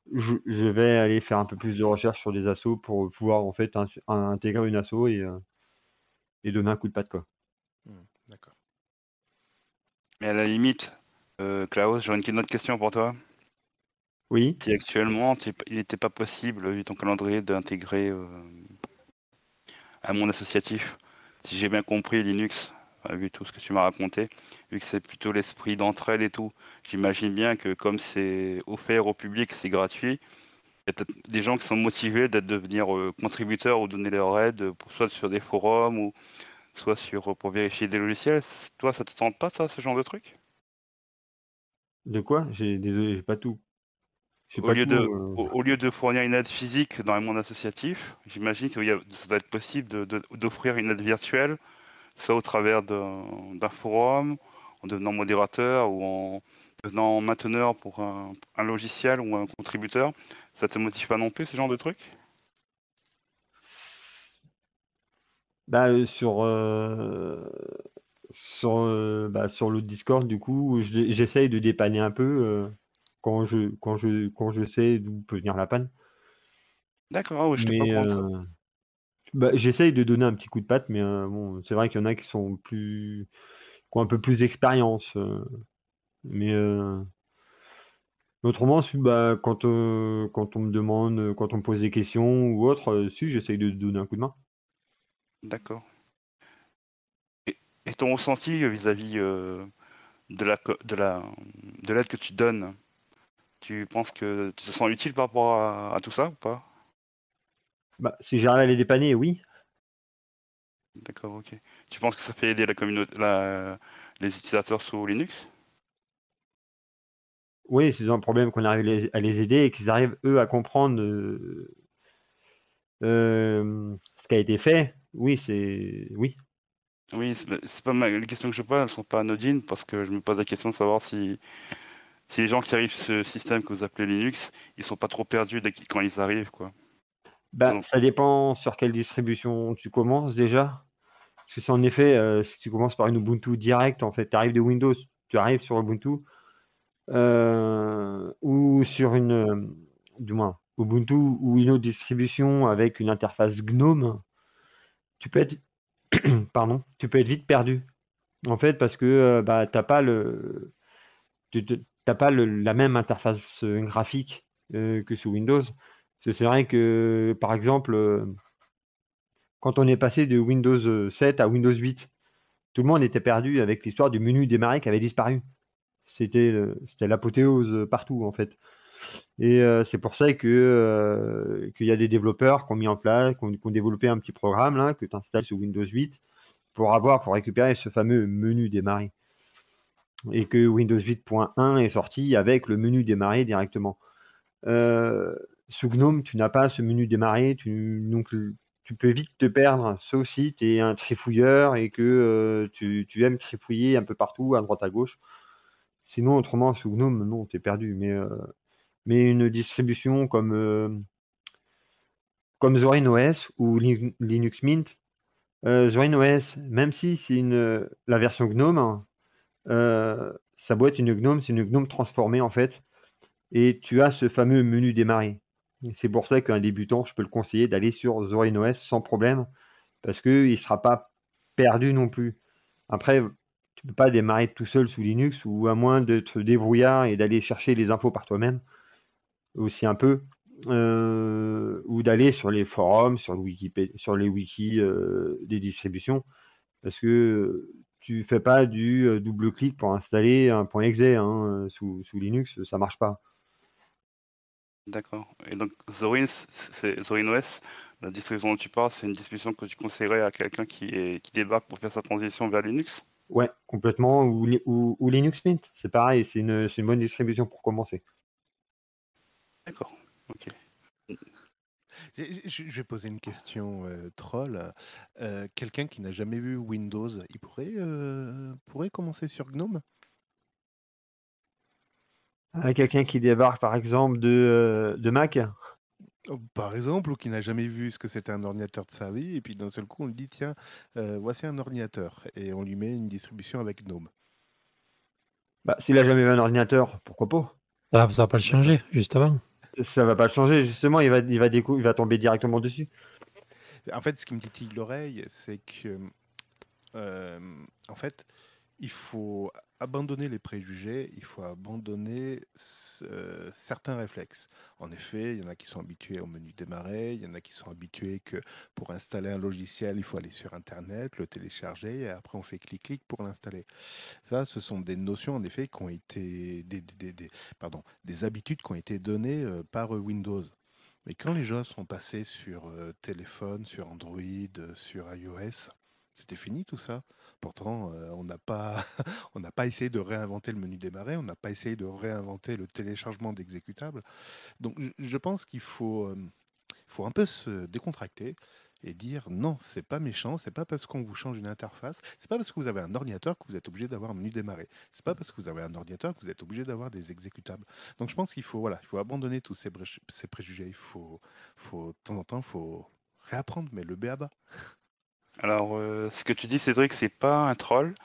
vais aller faire un peu plus de recherche sur des assos pour pouvoir en fait intégrer une asso et donner un coup de patte, quoi. D'accord. Mais à la limite, Klaus, j'aurais une autre question pour toi. Oui. Si actuellement, il n'était pas possible, vu ton calendrier, d'intégrer un monde associatif, si j'ai bien compris Linux, vu tout ce que tu m'as raconté, vu que c'est plutôt l'esprit d'entraide et tout, j'imagine bien que comme c'est offert au public, c'est gratuit, il y a peut-être des gens qui sont motivés d'être devenir contributeurs ou donner leur aide, soit sur des forums ou soit pour vérifier des logiciels. Toi, ça te tente pas, ça, ce genre de truc? De quoi? Désolé, j'ai pas tout. J'ai Au pas lieu tout. de, au lieu de fournir une aide physique dans le monde associatif, j'imagine que ça doit être possible d'offrir une aide virtuelle, soit au travers d'un forum, en devenant modérateur ou en devenant mainteneur pour un logiciel ou un contributeur. Ça te motive pas non plus, ce genre de truc? Bah, sur le Discord, du coup, j'essaye de dépanner un peu quand je sais d'où peut venir la panne. D'accord, ah ouais, je n'étais pas au Mais courant de ça. j'essaye de donner un petit coup de patte, mais bon, c'est vrai qu'il y en a qui qui ont un peu plus d'expérience. Mais autrement, quand on me demande, quand on me pose des questions ou autre, si, j'essaye de donner un coup de main. D'accord. Et ton ressenti vis-à-vis de la, co- de l'aide que tu donnes, tu penses que tu te sens utile par rapport à tout ça ou pas? Bah, si j'arrive à les dépanner, oui. D'accord, ok. Tu penses que ça fait aider la communauté, les utilisateurs sous Linux? Oui, s'ils ont un problème, qu'on arrive à les aider et qu'ils arrivent, eux, à comprendre ce qui a été fait, oui, oui. Oui, c'est pas mal. Les questions que je pose, elles sont pas anodines parce que je me pose la question de savoir si les gens qui arrivent sur ce système que vous appelez Linux, ils sont pas trop perdus quand ils arrivent, quoi. Ils Bah, ont- ça dépend sur quelle distribution tu commences déjà. Parce que c'est en effet, si tu commences par une Ubuntu direct, en fait, tu arrives de Windows, tu arrives sur Ubuntu, ou sur du moins, Ubuntu ou une autre distribution avec une interface GNOME, tu peux être, pardon, tu peux être vite perdu. En fait, parce que bah, t'as pas la même interface graphique que sous Windows. Parce que c'est vrai que, par exemple, quand on est passé de Windows 7 à Windows 8, tout le monde était perdu avec l'histoire du menu démarrer qui avait disparu. C'était l'apothéose partout, en fait. Et c'est pour ça qu'il y a des développeurs qui ont mis en place, qui ont développé un petit programme là, que tu installes sur Windows 8 pour récupérer ce fameux menu démarrer. Et que Windows 8.1 est sorti avec le menu démarrer directement. Sous GNOME, tu n'as pas ce menu démarrer, donc tu peux vite te perdre, sauf si tu es un trifouilleur et que tu aimes trifouiller un peu partout, à droite à gauche. Sinon, autrement, sous GNOME, non, tu es perdu. Mais une distribution comme Zorin OS ou Linux Mint, Zorin OS, même si c'est la version GNOME, sa boîte une GNOME, c'est une GNOME transformée en fait, et tu as ce fameux menu démarrer. C'est pour ça qu'un débutant, je peux le conseiller d'aller sur Zorin OS sans problème, parce qu'il ne sera pas perdu non plus. Après, tu ne peux pas démarrer tout seul sous Linux, ou à moins d'être débrouillard et d'aller chercher les infos par toi-même, aussi un peu, ou d'aller sur les forums, sur les wikis des distributions, parce que tu fais pas du double-clic pour installer un .exe hein, sous Linux, ça marche pas. D'accord. Et donc, Zorin OS, la distribution dont tu parles, c'est une distribution que tu conseillerais à quelqu'un qui débarque pour faire sa transition vers Linux? Ouais, complètement, ou Linux Mint, c'est pareil, c'est une bonne distribution pour commencer. D'accord. Ok. Je vais poser une question troll. Quelqu'un qui n'a jamais vu Windows, il pourrait commencer sur GNOME? Quelqu'un qui débarque par exemple de Mac. Par exemple, ou qui n'a jamais vu ce que c'était un ordinateur de sa vie, et puis d'un seul coup, on lui dit, tiens, voici un ordinateur, et on lui met une distribution avec GNOME. Bah, s'il a jamais eu un ordinateur, pourquoi pas? Ça va pas le D'accord. changer, justement. Ça va pas le changer, justement, il va tomber directement dessus. En fait, ce qui me titille l'oreille, c'est que, euh, en fait, il faut abandonner les préjugés, il faut abandonner certains réflexes. En effet, il y en a qui sont habitués au menu démarrer, il y en a qui sont habitués que pour installer un logiciel, il faut aller sur Internet, le télécharger, et après on fait clic-clic pour l'installer. Ça, ce sont des notions, en effet, qui ont été des habitudes qui ont été données par Windows. Mais quand les gens sont passés sur téléphone, sur Android, sur iOS, c'était fini tout ça. Pourtant, on n'a pas, on n'a pas essayé de réinventer le menu démarrer, on n'a pas essayé de réinventer le téléchargement d'exécutables. Donc, je pense qu'il faut un peu se décontracter et dire non, c'est pas méchant, c'est pas parce qu'on vous change une interface, c'est pas parce que vous avez un ordinateur que vous êtes obligé d'avoir un menu démarrer, c'est pas parce que vous avez un ordinateur que vous êtes obligé d'avoir des exécutables. Donc je pense qu'il faut voilà, il faut abandonner tous ces préjugés, de temps en temps, il faut réapprendre, mais le b.a.-ba. Alors, ce que tu dis, Cédric, c'est pas un troll,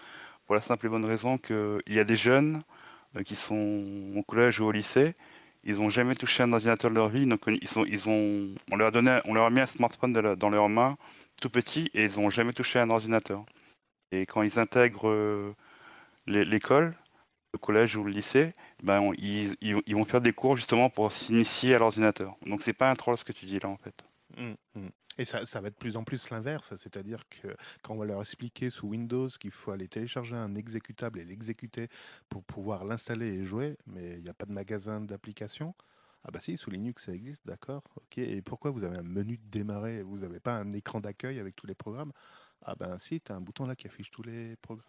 pour la simple et bonne raison qu'il y a des jeunes qui sont au collège ou au lycée, ils ont jamais touché un ordinateur de leur vie, donc on leur a mis un smartphone dans leurs mains, tout petit, et ils ont jamais touché un ordinateur. Et quand ils intègrent l'école, le collège ou le lycée, ben ils vont faire des cours justement pour s'initier à l'ordinateur. Donc c'est pas un troll ce que tu dis là en fait. Mm, mm. Et ça va être de plus en plus l'inverse, c'est-à-dire que quand on va leur expliquer sous Windows qu'il faut aller télécharger un exécutable et l'exécuter pour pouvoir l'installer et jouer, mais il n'y a pas de magasin d'applications. Ah bah si, sous Linux ça existe, d'accord. Ok. Et pourquoi vous avez un menu de démarrer? Vous n'avez pas un écran d'accueil avec tous les programmes? Ah ben si, tu as un bouton là qui affiche tous les programmes.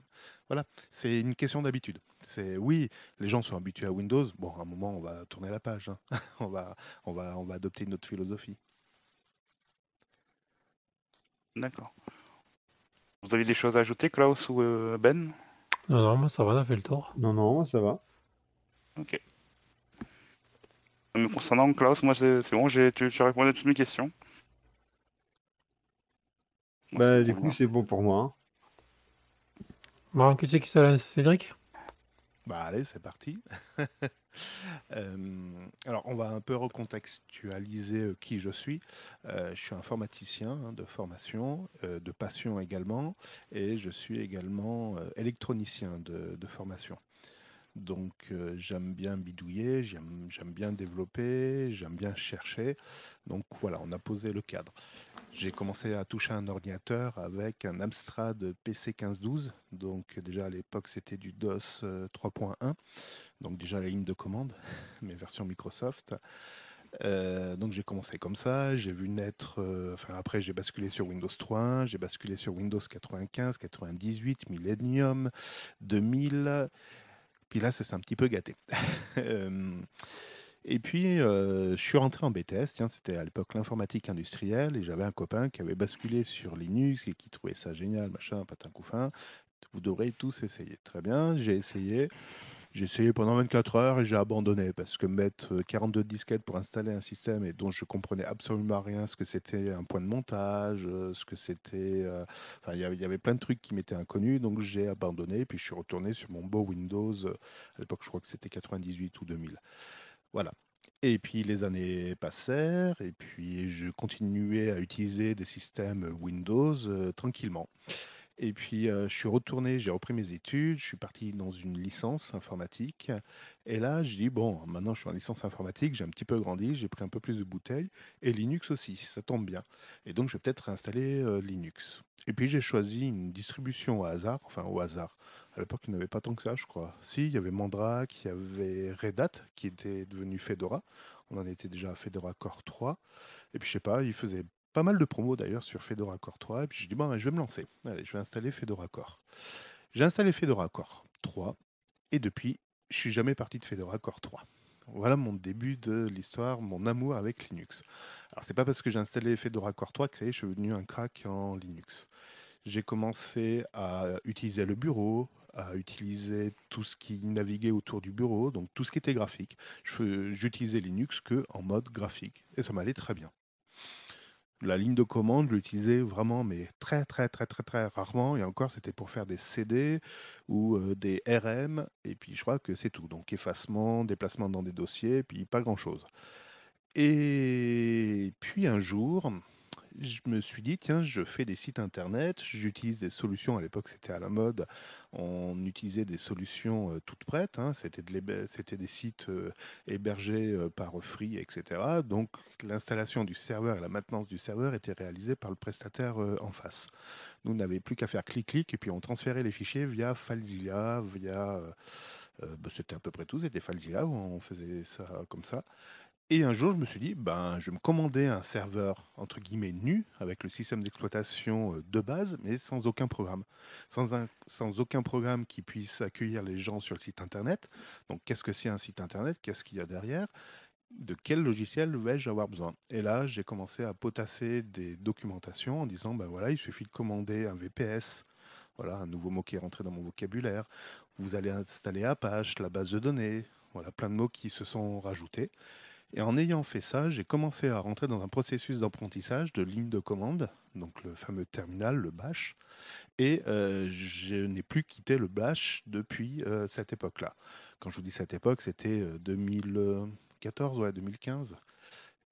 Voilà, c'est une question d'habitude. C'est oui, les gens sont habitués à Windows. Bon, à un moment, on va tourner la page, hein. On va adopter une autre philosophie. D'accord. Vous avez des choses à ajouter, Klaus ou Ben? Non, non, moi ça va, on a fait le tour. Non, non, ça va. Ok. Me concernant Klaus, moi c'est bon, tu as répondu à toutes mes questions. Moi, ça me Bah, du coup, convient. c'est bon pour moi, hein. Bon, qui c'est qui se lance, Cédric? Bah allez, c'est parti. Alors, on va un peu recontextualiser qui je suis. Je suis informaticien hein, de formation, de passion également, et je suis également électronicien de formation. Donc, j'aime bien bidouiller, j'aime bien développer, j'aime bien chercher. Donc, voilà, on a posé le cadre. J'ai commencé à toucher un ordinateur avec un Amstrad PC 1512. Donc, déjà à l'époque, c'était du DOS 3.1. Donc, déjà la ligne de commande, mes versions Microsoft. Donc, j'ai commencé comme ça. J'ai vu naître. Enfin, après, j'ai basculé sur Windows 3.1. J'ai basculé sur Windows 95, 98, Millennium, 2000. Puis là, ça s'est un petit peu gâté. Euh, Et puis, je suis rentré en BTS, tiens, c'était à l'époque l'informatique industrielle, et j'avais un copain qui avait basculé sur Linux et qui trouvait ça génial, machin, patin couffin. Vous devrez tous essayer. Très bien, j'ai essayé. J'ai essayé pendant 24 heures et j'ai abandonné parce que mettre 42 disquettes pour installer un système et dont je comprenais absolument rien, ce que c'était un point de montage, ce que c'était... Enfin, il y avait plein de trucs qui m'étaient inconnus, donc j'ai abandonné. Puis je suis retourné sur mon beau Windows. À l'époque, je crois que c'était 98 ou 2000. Voilà. Et puis les années passèrent et puis je continuais à utiliser des systèmes Windows tranquillement. Et puis je suis retourné, j'ai repris mes études, je suis parti dans une licence informatique. Et là, je dis, bon, maintenant je suis en licence informatique, j'ai un petit peu grandi, j'ai pris un peu plus de bouteilles. Et Linux aussi, ça tombe bien. Et donc je vais peut-être réinstaller Linux. Et puis j'ai choisi une distribution au hasard, enfin au hasard. À l'époque, il n'y en avait pas tant que ça, je crois. Si, il y avait Mandrake, il y avait Red Hat, qui était devenu Fedora. On en était déjà à Fedora Core 3. Et puis, je sais pas, il faisait pas mal de promos d'ailleurs sur Fedora Core 3. Et puis, je dis, bon, je vais me lancer. Allez, je vais installer Fedora Core. J'ai installé Fedora Core 3. Et depuis, je suis jamais parti de Fedora Core 3. Voilà mon début de l'histoire, mon amour avec Linux. Alors, c'est pas parce que j'ai installé Fedora Core 3 que ça y est, je suis devenu un crack en Linux. J'ai commencé à utiliser le bureau, à utiliser tout ce qui naviguait autour du bureau, donc tout ce qui était graphique. J'utilisais Linux que en mode graphique et ça m'allait très bien. La ligne de commande, je l'utilisais vraiment, mais très, très, très, très, très rarement. Et encore, c'était pour faire des CD ou des RM. Et puis, je crois que c'est tout. Donc, effacement, déplacement dans des dossiers, puis pas grand-chose. Et puis, un jour, je me suis dit, tiens, je fais des sites internet, j'utilise des solutions. À l'époque, c'était à la mode. On utilisait des solutions toutes prêtes, hein. C'était des sites hébergés par Free, etc. Donc, l'installation du serveur et la maintenance du serveur étaient réalisées par le prestataire en face. Nous, on n'avait plus qu'à faire clic-clic et puis on transférait les fichiers via FileZilla, c'était à peu près tout, c'était FileZilla où on faisait ça comme ça. Et un jour, je me suis dit, ben, je vais me commander un serveur, entre guillemets, nu, avec le système d'exploitation de base, mais sans aucun programme. Sans aucun programme qui puisse accueillir les gens sur le site Internet. Donc, qu'est-ce que c'est un site Internet? Qu'est-ce qu'il y a derrière? De quel logiciel vais-je avoir besoin? Et là, j'ai commencé à potasser des documentations en disant, ben voilà, il suffit de commander un VPS. Voilà, un nouveau mot qui est rentré dans mon vocabulaire. Vous allez installer Apache, la base de données. Voilà, plein de mots qui se sont rajoutés. Et en ayant fait ça, j'ai commencé à rentrer dans un processus d'apprentissage de ligne de commande, donc le fameux terminal, le bash, et je n'ai plus quitté le bash depuis cette époque-là. Quand je vous dis cette époque, c'était 2014, ouais, 2015.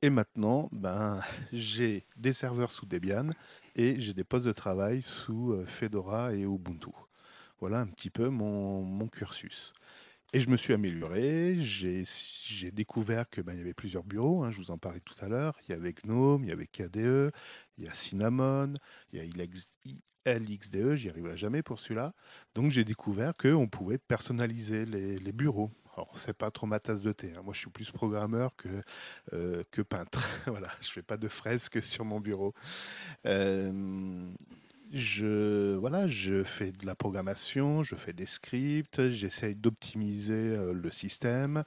Et maintenant, ben, j'ai des serveurs sous Debian et j'ai des postes de travail sous Fedora et Ubuntu. Voilà un petit peu mon cursus. Et je me suis amélioré, j'ai découvert que ben, il y avait plusieurs bureaux, hein, je vous en parlais tout à l'heure. Il y avait GNOME, il y avait KDE, il y a Cinnamon, il y a LXDE, j'y arriverai jamais pour celui-là. Donc j'ai découvert qu'on pouvait personnaliser les bureaux. Alors, c'est pas trop ma tasse de thé, hein. Moi, je suis plus programmeur que peintre. Voilà, je fais pas de fresques sur mon bureau. Euh, voilà, je fais de la programmation, je fais des scripts, j'essaye d'optimiser le système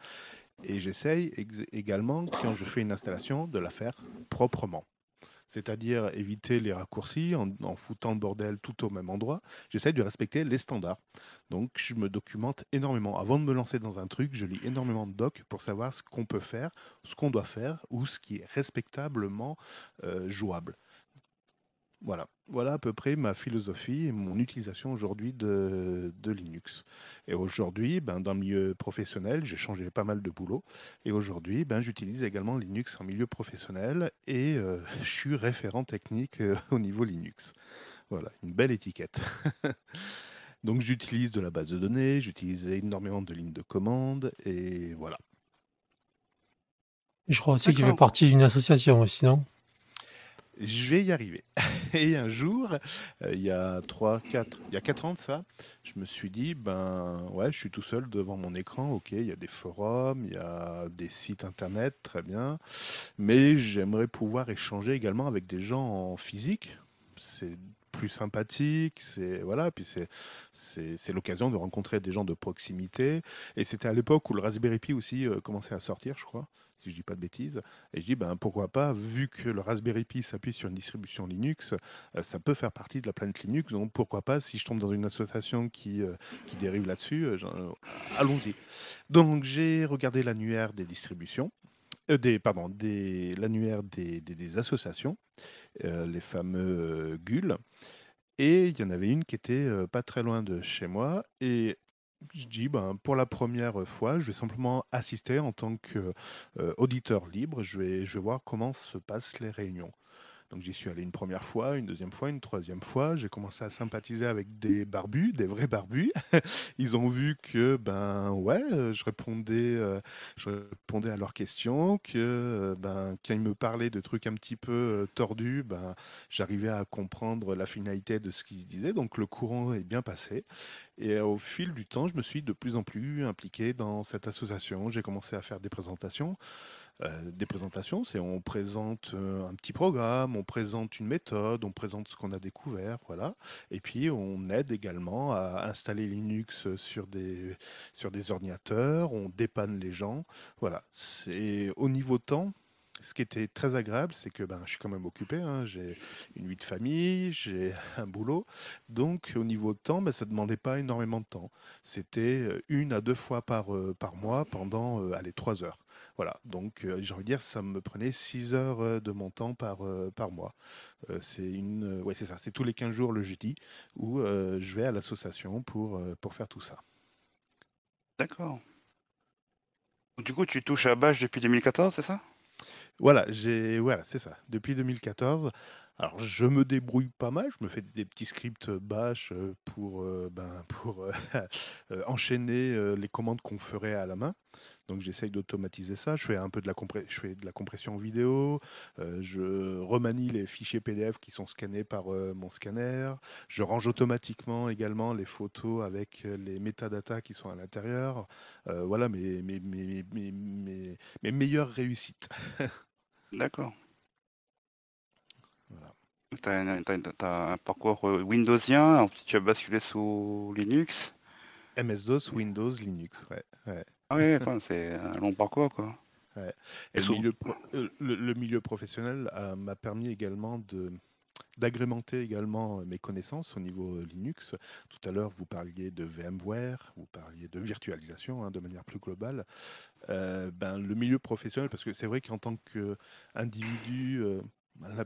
et j'essaye également, quand je fais une installation, de la faire proprement. C'est-à-dire éviter les raccourcis en foutant le bordel tout au même endroit. J'essaye de respecter les standards. Donc, je me documente énormément. Avant de me lancer dans un truc, je lis énormément de docs pour savoir ce qu'on peut faire, ce qu'on doit faire ou ce qui est respectablement jouable. Voilà à peu près ma philosophie et mon utilisation aujourd'hui de Linux. Et aujourd'hui, ben, dans le milieu professionnel, j'ai changé pas mal de boulot. Et aujourd'hui, ben, j'utilise également Linux en milieu professionnel et je suis référent technique au niveau Linux. Voilà, une belle étiquette. Donc j'utilise de la base de données, j'utilise énormément de lignes de commande et voilà. Et je crois aussi qu'il fait D'accord. partie d'une association aussi, non? Je vais y arriver. Et un jour, il y a 4 ans de ça, je me suis dit, ben ouais, je suis tout seul devant mon écran, ok, il y a des forums, il y a des sites internet, très bien, mais j'aimerais pouvoir échanger également avec des gens en physique. C'est plus sympathique, voilà, puis c'est l'occasion de rencontrer des gens de proximité. Et c'était à l'époque où le Raspberry Pi aussi commençait à sortir, je crois, si je dis pas de bêtises. Et je dis, ben pourquoi pas, vu que le Raspberry Pi s'appuie sur une distribution Linux, ça peut faire partie de la planète Linux. Donc pourquoi pas, si je tombe dans une association qui dérive là-dessus, allons-y. Donc j'ai regardé l'annuaire des distributions. L'annuaire des associations, les fameux GUL. Et il y en avait une qui était pas très loin de chez moi. Et je dis, ben, pour la première fois, je vais simplement assister en tant qu'auditeur libre. Je vais voir comment se passent les réunions. Donc j'y suis allé une première fois, une deuxième fois, une troisième fois. J'ai commencé à sympathiser avec des barbus, des vrais barbus. Ils ont vu que ben ouais, je répondais à leurs questions, que ben quand ils me parlaient de trucs un petit peu tordus, ben j'arrivais à comprendre la finalité de ce qu'ils disaient. Donc le courant est bien passé. Et au fil du temps, je me suis de plus en plus impliqué dans cette association. J'ai commencé à faire des présentations. Des présentations, c'est on présente un petit programme, on présente une méthode, on présente ce qu'on a découvert, voilà. Et puis on aide également à installer Linux sur des ordinateurs, on dépanne les gens, voilà. C'est au niveau temps. Ce qui était très agréable, c'est que ben, je suis quand même occupé, hein. J'ai une vie de famille, j'ai un boulot. Donc au niveau de temps, ben, ça ne demandait pas énormément de temps. C'était 1 à 2 fois par mois pendant allez, 3 heures. Voilà, donc j'ai envie de dire, ça me prenait 6 heures de mon temps par mois. Ouais, c'est ça, c'est tous les 15 jours le jeudi où je vais à l'association pour faire tout ça. D'accord. Du coup, tu touches à Bash depuis 2014, c'est ça? Voilà, c'est ça. Depuis 2014, alors je me débrouille pas mal. Je me fais des petits scripts Bash pour enchaîner les commandes qu'on ferait à la main. Donc j'essaye d'automatiser ça. Je fais un peu je fais de la compression vidéo. Je remanie les fichiers PDF qui sont scannés par mon scanner. Je range automatiquement également les photos avec les métadatas qui sont à l'intérieur. Voilà mes meilleures réussites. D'accord. Voilà. T'as un parcours Windowsien, ensuite tu as basculé sous Linux. MS-DOS, Windows, Linux, ouais, ouais, Ah ouais, enfin, c'est un long parcours, quoi. ouais. Et Et sous... le milieu professionnel m'a permis également d'agrémenter également mes connaissances au niveau Linux. Tout à l'heure, vous parliez de VMware, vous parliez de virtualisation de manière plus globale. Le milieu professionnel, parce que c'est vrai qu'en tant qu'individu, la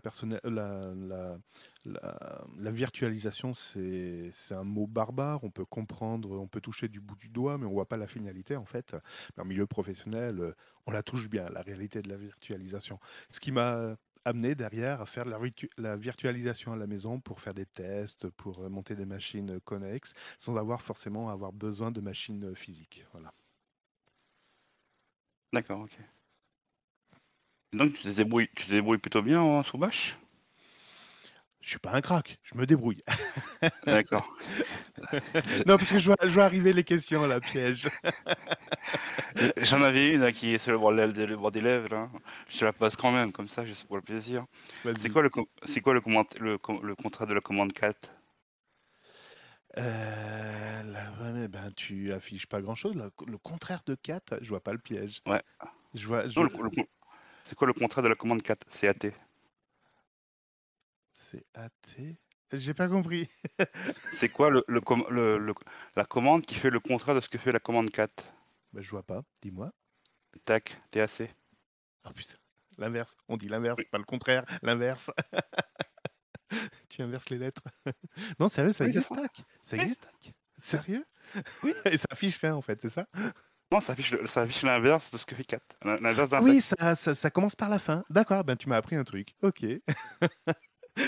virtualisation, c'est un mot barbare. On peut comprendre, on peut toucher du bout du doigt, mais on voit pas la finalité en fait. Mais en milieu professionnel, on la touche bien, la réalité de la virtualisation. Ce qui m'a amené derrière à faire la virtualisation à la maison pour faire des tests, pour monter des machines connexes, sans forcément avoir besoin de machines physiques. Voilà. D'accord, ok. Donc tu te débrouilles plutôt bien sous Bash? Je suis pas un crack, je me débrouille. D'accord. Non, parce que je vois arriver les questions, là, piège. J'en avais une là, qui est sur le bord des lèvres, là. Je te la passe quand même, comme ça, juste pour le plaisir. Vas-y. C'est quoi le contrat de la commande 4? Ouais, ben, tu affiches pas grand-chose. Là. Le contraire de 4, je vois pas le piège. Ouais. Je vois, Non, c'est quoi le contrat de la commande 4? C'est AT. c'est AT. J'ai pas compris. C'est quoi la commande qui fait le contrat de ce que fait la commande 4? Ben, je vois pas. Dis-moi. Tac, TAC. Oh putain. L'inverse. On dit l'inverse, Oui, pas le contraire. L'inverse. Tu inverses les lettres. Non, sérieux, ça oui, c'est existe, ça. tac. Ça Oui, existe, tac. Sérieux? oui. Et ça affiche rien, en fait, c'est ça? Non, ça affiche l'inverse de ce que fait 4. L'inverse Ah d'un oui, tac. ça commence par la fin. D'accord, ben tu m'as appris un truc. Ok.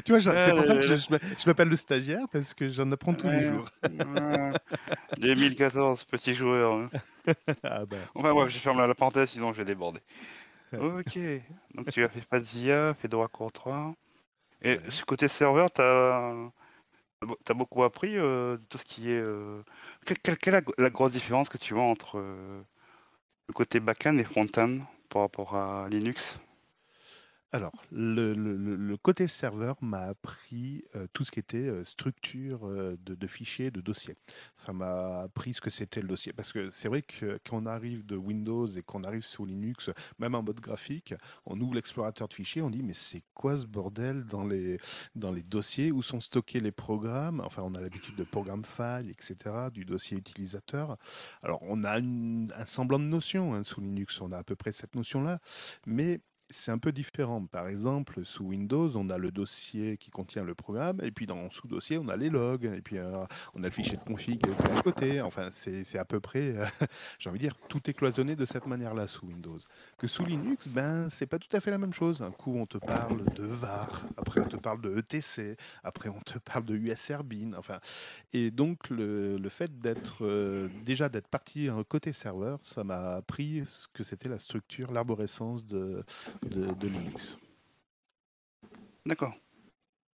Tu vois, c'est pour ça que Euh, je m'appelle le stagiaire, parce que j'en apprends tous les ouais, jours. ouais. 2014, petit joueur, hein. Ah bah. Enfin bref, je ferme la parenthèse, sinon je vais déborder. Ok, donc tu as fait Fazia, Fedora Core 3. Et Ouais. ce côté serveur, t'as beaucoup appris de tout ce qui est... quelle est la grosse différence que tu vois entre le côté back-end et front-end par rapport à Linux? Alors, le côté serveur m'a appris tout ce qui était structure de fichiers, de dossiers. Ça m'a appris ce que c'était le dossier. Parce que c'est vrai que quand on arrive de Windows et qu'on arrive sur Linux, même en mode graphique, on ouvre l'explorateur de fichiers, on dit mais c'est quoi ce bordel dans les dossiers où sont stockés les programmes? Enfin, on a l'habitude de programme file, etc., du dossier utilisateur. Alors, on a un semblant de notion sous Linux, on a à peu près cette notion-là, mais c'est un peu différent. Par exemple, sous Windows, on a le dossier qui contient le programme, et puis dans le sous-dossier, on a les logs, et puis on a le fichier de config qui est à côté. Enfin, c'est à peu près, j'ai envie de dire, tout est cloisonné de cette manière-là sous Windows. Que sous Linux, ben, c'est pas tout à fait la même chose. Un coup, on te parle de var, après on te parle de ETC, après on te parle de USRBin. Enfin, et donc, le fait déjà d'être parti côté serveur, ça m'a appris ce que c'était la structure, l'arborescence de Linux. D'accord.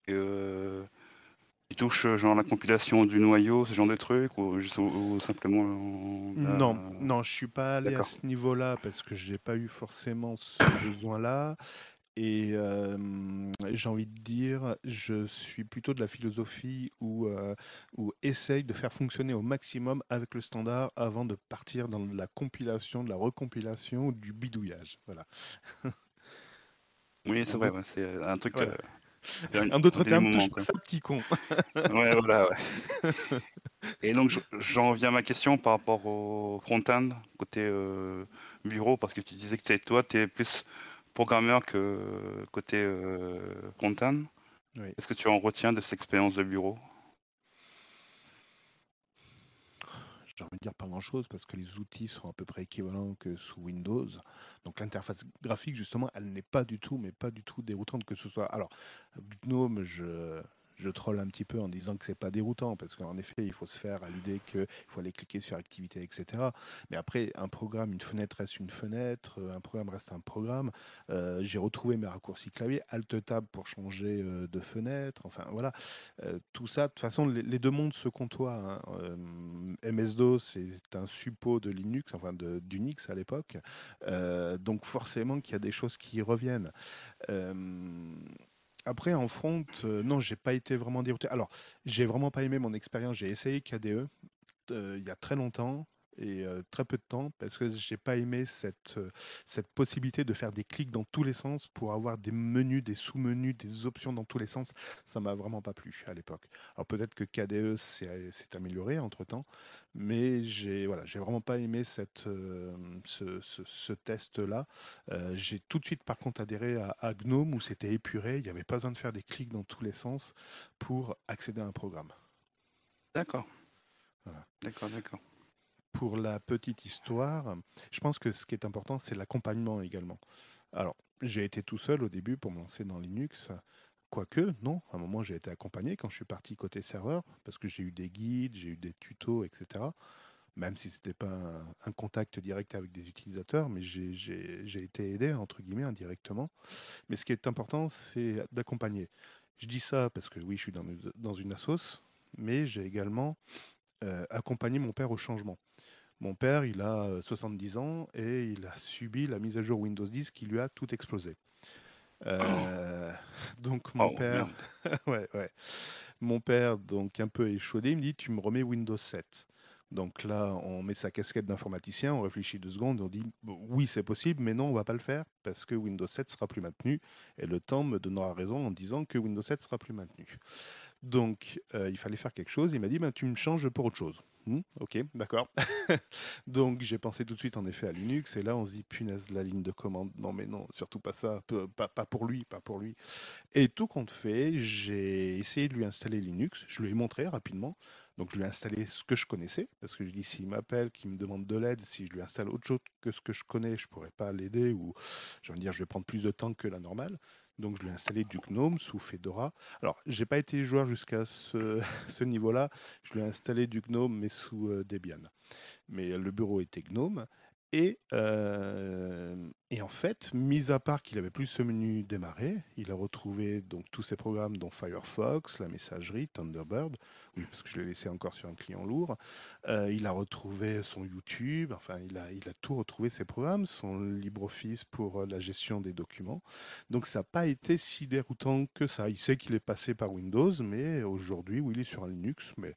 Et, tu touches genre la compilation du noyau, ce genre de truc, ou simplement Non, non, je suis pas allé à D'accord. ce niveau-là parce que j'ai pas eu forcément ce besoin-là. Et j'ai envie de dire, je suis plutôt de la philosophie où essaye de faire fonctionner au maximum avec le standard avant de partir dans de la compilation, de la recompilation ou du bidouillage. Voilà. Oui, c'est vrai, Donc, ouais, c'est un truc. voilà. Faire En d'autres des termes, moments, touche pas quoi. ça, petit con. Ouais, voilà, ouais. Et donc, j'en viens à ma question par rapport au front-end, côté bureau, parce que tu disais que toi, tu es plus programmeur que côté front-end. Oui. Qu'est-ce que tu en retiens de cette expérience de bureau? J'ai envie de dire pas grand-chose parce que les outils sont à peu près équivalents que sous Windows. Donc l'interface graphique, justement, elle n'est pas du tout, mais pas du tout déroutante que ce soit. Alors, GNOME, je troll un petit peu en disant que c'est pas déroutant parce qu'en effet, il faut se faire à l'idée qu'il faut aller cliquer sur activité, etc. Mais après, un programme, une fenêtre reste une fenêtre, un programme reste un programme. J'ai retrouvé mes raccourcis clavier, Alt-Tab pour changer de fenêtre. Enfin, voilà. Tout ça, de toute façon, les deux mondes se côtoient, hein. MS-DOS, c'est un suppôt de Linux, enfin d'Unix à l'époque. Donc forcément qu'il y a des choses qui y reviennent. Euh, Après, en front, non, j'ai pas été vraiment dérouté. Alors, j'ai vraiment pas aimé mon expérience. J'ai essayé KDE il y a très longtemps et très peu de temps parce que j'ai pas aimé cette possibilité de faire des clics dans tous les sens pour avoir des menus, des sous-menus, des options dans tous les sens. Ça m'a vraiment pas plu à l'époque. Alors peut-être que KDE s'est amélioré entre-temps, mais j'ai vraiment pas aimé ce test-là. J'ai tout de suite par contre adhéré à GNOME où c'était épuré, il n'y avait pas besoin de faire des clics dans tous les sens pour accéder à un programme. D'accord, Voilà. d'accord, d'accord. Pour la petite histoire, je pense que ce qui est important, c'est l'accompagnement également. Alors, j'ai été tout seul au début pour me lancer dans Linux. Quoique, non, à un moment j'ai été accompagné quand je suis parti côté serveur, parce que j'ai eu des guides, j'ai eu des tutos, etc. Même si ce n'était pas un contact direct avec des utilisateurs, mais j'ai été aidé, entre guillemets, indirectement. Mais ce qui est important, c'est d'accompagner. Je dis ça parce que oui, je suis dans une assos, mais j'ai également accompagné mon père au changement. Mon père, il a 70 ans et il a subi la mise à jour Windows 10 qui lui a tout explosé. Euh, donc mon Oh, père, merde. ouais, ouais. Mon père, donc un peu échaudé, il me dit, tu me remets Windows 7. Donc là, on met sa casquette d'informaticien, on réfléchit 2 secondes, on dit bon, oui, c'est possible, mais non, on va pas le faire parce que Windows 7 sera plus maintenu et le temps me donnera raison en disant que Windows 7 sera plus maintenu. Donc, il fallait faire quelque chose. Il m'a dit, ben, tu me changes pour autre chose. Ok, d'accord. Donc, j'ai pensé tout de suite en effet à Linux. Et là, on se dit, punaise, la ligne de commande. Non, mais non, surtout pas ça. Pas pour lui, pas pour lui. Et tout compte fait, j'ai essayé de lui installer Linux. Je lui ai montré rapidement. Donc, je lui ai installé ce que je connaissais. Parce que je dis, s'il m'appelle, qu'il me demande de l'aide, si je lui installe autre chose que ce que je connais, je pourrais pas l'aider. Ou, je veux dire, je vais prendre plus de temps que la normale. Donc, je lui ai installé du GNOME sous Fedora. Alors, j'ai pas été joueur jusqu'à ce niveau-là. Je lui ai installé du GNOME, mais sous Debian. Mais le bureau était GNOME. Et en fait, mis à part qu'il avait plus ce menu démarrer, il a retrouvé donc tous ses programmes, dont Firefox, la messagerie, Thunderbird, oui, parce que je l'ai laissé encore sur un client lourd. Il a retrouvé son YouTube, enfin, il a tout retrouvé ses programmes, son LibreOffice pour la gestion des documents. Donc, ça n'a pas été si déroutant que ça. Il sait qu'il est passé par Windows, mais aujourd'hui, oui, il est sur un Linux, mais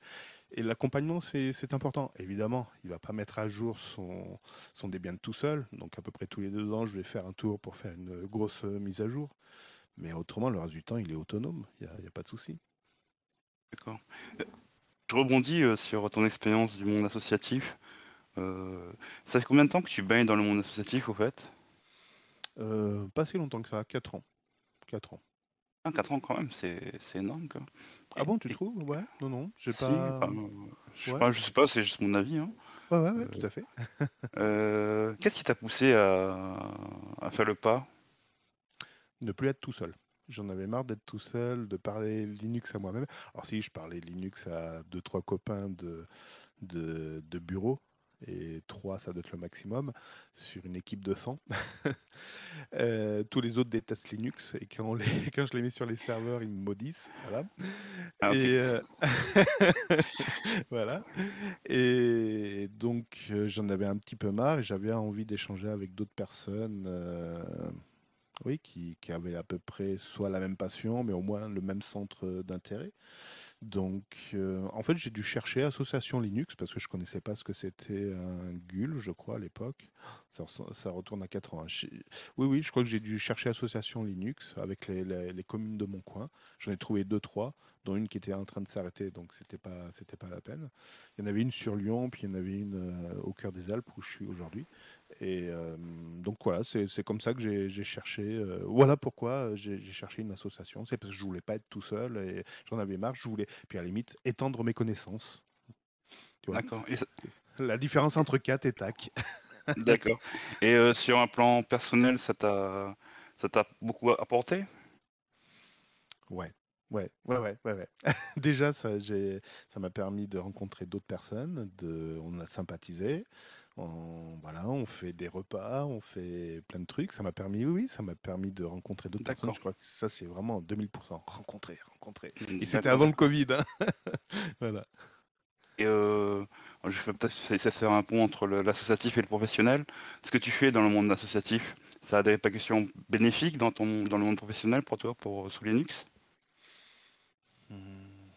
et l'accompagnement, c'est important. Évidemment, il ne va pas mettre à jour son Debian tout seul. Donc, à peu près tous les 2 ans, je vais faire un tour pour faire une grosse mise à jour. Mais autrement, le reste du temps, il est autonome. Il n'y a pas de souci. D'accord. Je rebondis sur ton expérience du monde associatif. Ça fait combien de temps que tu baignes dans le monde associatif, au fait? Pas si longtemps que ça, 4 ans. 4 ans. Ah, 4 ans quand même, c'est énorme, quoi. Ah bon, tu Et trouves? Ouais, non, non, j'ai si, pas. enfin, Ouais, je sais pas, c'est juste mon avis, hein. ouais, ouais, ouais, Euh, tout à fait. Qu'est-ce qui t'a poussé à faire le pas? Ne plus être tout seul. J'en avais marre d'être tout seul, de parler Linux à moi-même. Alors si, je parlais Linux à 2, 3 copains de bureau, et 3, ça doit être le maximum, sur une équipe de 100. Tous les autres détestent Linux, et quand je les mets sur les serveurs, ils me maudissent. Voilà. Ah, ok. Et voilà. Et donc, j'en avais un petit peu marre, et j'avais envie d'échanger avec d'autres personnes. Oui, qui avaient à peu près soit la même passion, mais au moins le même centre d'intérêt. Donc, en fait, j'ai dû chercher association Linux parce que je connaissais pas ce que c'était un GUL, je crois, à l'époque. Ça retourne à 80. Oui, oui, je crois que j'ai dû chercher association Linux avec les communes de mon coin. J'en ai trouvé deux, trois, dont une qui était en train de s'arrêter, donc c'était pas la peine. Il y en avait une sur Lyon, puis il y en avait une au cœur des Alpes où je suis aujourd'hui. Et donc voilà, c'est comme ça que j'ai cherché. Voilà pourquoi j'ai cherché une association. C'est parce que je voulais pas être tout seul et j'en avais marre. Je voulais, puis à la limite, étendre mes connaissances. Tu vois, D'accord. la différence entre cat et tac. D'accord. Et sur un plan personnel, ça t'a beaucoup apporté? Ouais, ouais. Déjà, ça m'a permis de rencontrer d'autres personnes. On a sympathisé. Voilà, on fait des repas, on fait plein de trucs. Ça m'a permis, oui, ça m'a permis de rencontrer d'autres personnes. D'accord. Je crois que ça, c'est vraiment 2000%. Rencontrer. Et c'était D'accord, avant le d'accord. Covid, hein. Voilà. Et je vais peut-être essayer de faire un pont entre l'associatif et le professionnel. Ce que tu fais dans le monde associatif, ça a des répercussions bénéfiques dans le monde professionnel pour toi, sous Linux? Hmm.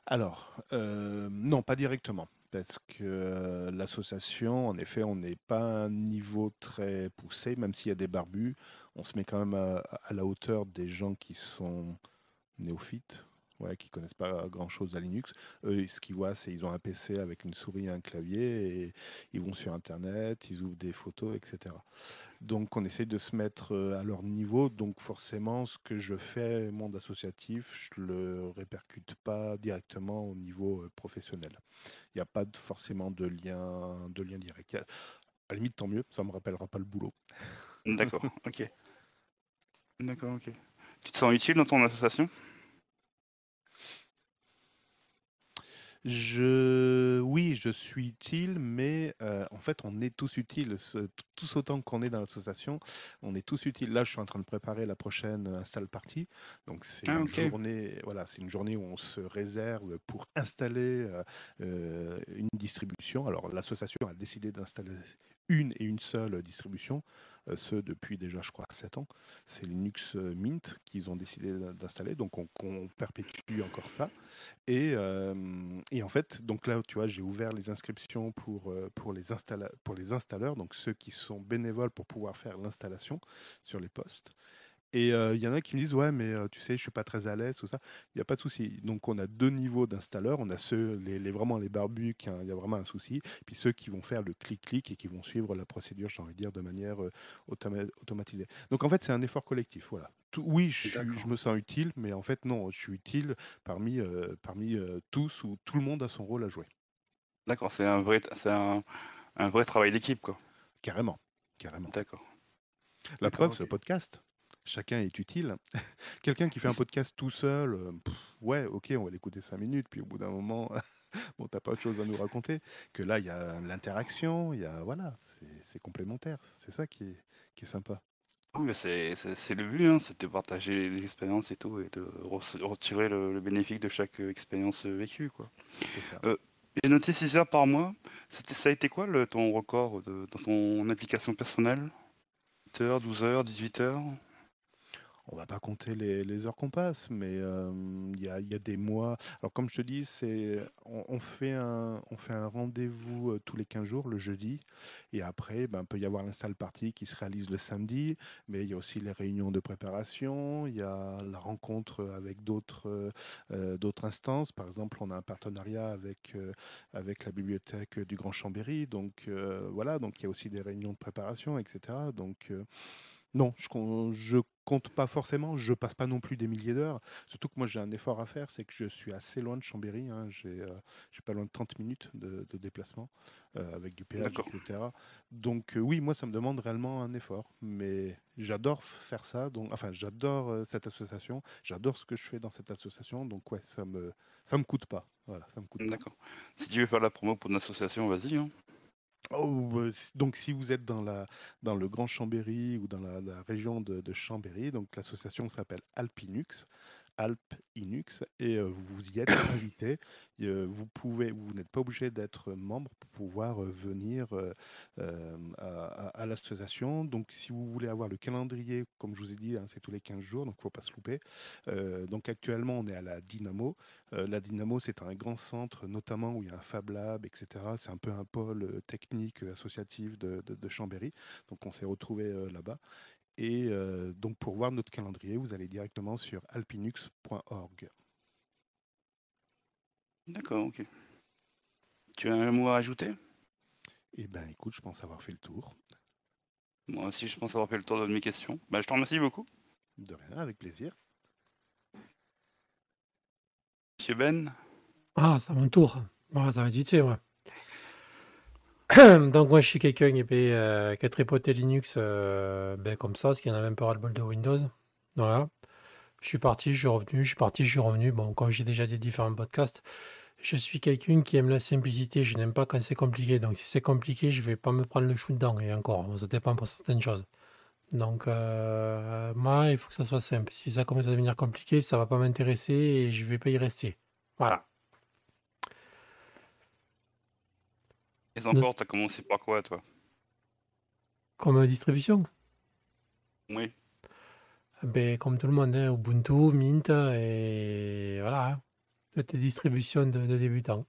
Alors, non, pas directement. Parce que l'association, en effet, on n'est pas à un niveau très poussé, même s'il y a des barbus, on se met quand même à la hauteur des gens qui sont néophytes, ouais, qui connaissent pas grand-chose à Linux. Eux, ce qu'ils voient, c'est ils ont un PC avec une souris et un clavier, et ils vont sur Internet, ils ouvrent des photos, etc. Donc on essaye de se mettre à leur niveau. Donc forcément, ce que je fais, monde associatif, je le répercute pas directement au niveau professionnel. Il n'y a pas forcément de lien direct. À la limite, tant mieux, ça me rappellera pas le boulot. D'accord, ok. D'accord, ok. Tu te sens utile dans ton association? Oui, je suis utile, mais en fait, on est tous utiles. Tous autant qu'on est dans l'association, on est tous utiles. Là, je suis en train de préparer la prochaine install party. Donc, c'est Ah, une ok. journée, voilà, c'est une journée où on se réserve pour installer une distribution. Alors, l'association a décidé d'installer une et une seule distribution, ce depuis déjà, je crois, 7 ans. C'est Linux Mint qu'ils ont décidé d'installer. Donc, on perpétue encore ça. Et en fait, donc là, tu vois, j'ai ouvert les inscriptions pour les installeurs, donc ceux qui sont bénévoles pour pouvoir faire l'installation sur les postes. Et il y en a qui me disent, ouais, mais tu sais, je suis pas très à l'aise, tout ça. Il n'y a pas de souci. Donc, on a deux niveaux d'installeurs. On a ceux, vraiment les barbus, il y a vraiment un souci. Puis ceux qui vont faire le clic-clic et qui vont suivre la procédure, j'ai envie de dire, de manière automatisée. Donc, en fait, c'est un effort collectif. Voilà. Oui, je D'accord. me sens utile, mais en fait, non, je suis utile parmi tous où tout le monde a son rôle à jouer. D'accord, un vrai travail d'équipe, quoi. Carrément. Carrément. D'accord. La D'accord, preuve, ce ok. podcast. Chacun est utile. Quelqu'un qui fait un podcast tout seul, ouais, ok, on va l'écouter 5 minutes, puis au bout d'un moment, bon, t'as pas autre chose à nous raconter. Que là, il y a l'interaction, voilà, c'est complémentaire. C'est ça qui est sympa. Oui, mais c'est le but, hein, c'est de partager les expériences et tout, et de retirer le bénéfice de chaque expérience vécue, quoi. C'est ça. Euh, j'ai noté 6 heures par mois. Ça a été quoi ton record dans ton application personnelle? 8 heures, 12 heures, 18 heures? On va pas compter les heures qu'on passe, mais il y a des mois. Alors comme je te dis, on fait un rendez-vous tous les 15 jours, le jeudi, et après, ben, peut y avoir l'install party qui se réalise le samedi, mais il y a aussi les réunions de préparation, il y a la rencontre avec d'autres instances. Par exemple, on a un partenariat avec la bibliothèque du Grand Chambéry, donc voilà, donc il y a aussi des réunions de préparation, etc. Donc non, je compte pas forcément, je passe pas non plus des milliers d'heures. Surtout que moi j'ai un effort à faire, c'est que je suis assez loin de Chambéry, hein, j'ai pas loin de 30 minutes de déplacement avec du péage, D'accord, etc. Donc oui, moi ça me demande réellement un effort, mais j'adore faire ça. Donc, enfin, j'adore cette association, j'adore ce que je fais dans cette association. Donc ouais, ça me coûte pas. Voilà, ça me coûte pas. d'accord. Si tu veux faire la promo pour une association, vas-y, hein. Oh, donc si vous êtes dans le Grand Chambéry ou dans la région de Chambéry, donc l'association s'appelle Alpinux, Alp Linux et vous y êtes invité. Vous n'êtes pas obligé d'être membre pour pouvoir venir à l'association. Donc, si vous voulez avoir le calendrier, comme je vous ai dit, hein, c'est tous les 15 jours, donc il ne faut pas se louper. Donc, actuellement, on est à la Dynamo. La Dynamo, c'est un grand centre, notamment où il y a un Fab Lab, etc. C'est un peu un pôle technique associatif de Chambéry. Donc, on s'est retrouvés là-bas. Et donc, pour voir notre calendrier, vous allez directement sur alpinux.org. D'accord, ok. Tu as un mot à ajouter? Eh bien, écoute, je pense avoir fait le tour. Moi aussi, je pense avoir fait le tour de mes questions. Bah, je te remercie beaucoup. De rien, avec plaisir. Monsieur Ben? Ah, c'est à mon tour. Voilà, ça va être vite fait, ouais. Donc moi je suis quelqu'un qui a tripoté Linux comme ça, parce qu'il y en avait un peu ras-le-bol de Windows. Voilà. Je suis parti, je suis revenu, je suis parti, je suis revenu. Bon, comme j'ai déjà dit différents podcasts, je suis quelqu'un qui aime la simplicité, je n'aime pas quand c'est compliqué. Donc si c'est compliqué, je vais pas me prendre le chou dedans. Et encore, ça dépend pour certaines choses. Donc moi, il faut que ça soit simple. Si ça commence à devenir compliqué, ça va pas m'intéresser et je vais pas y rester. Voilà. Et Ne- encore, t'as commencé par quoi, toi? Comme distribution, Oui. comme tout le monde, hein, Ubuntu, Mint et voilà, hein, toutes les distributions de débutants.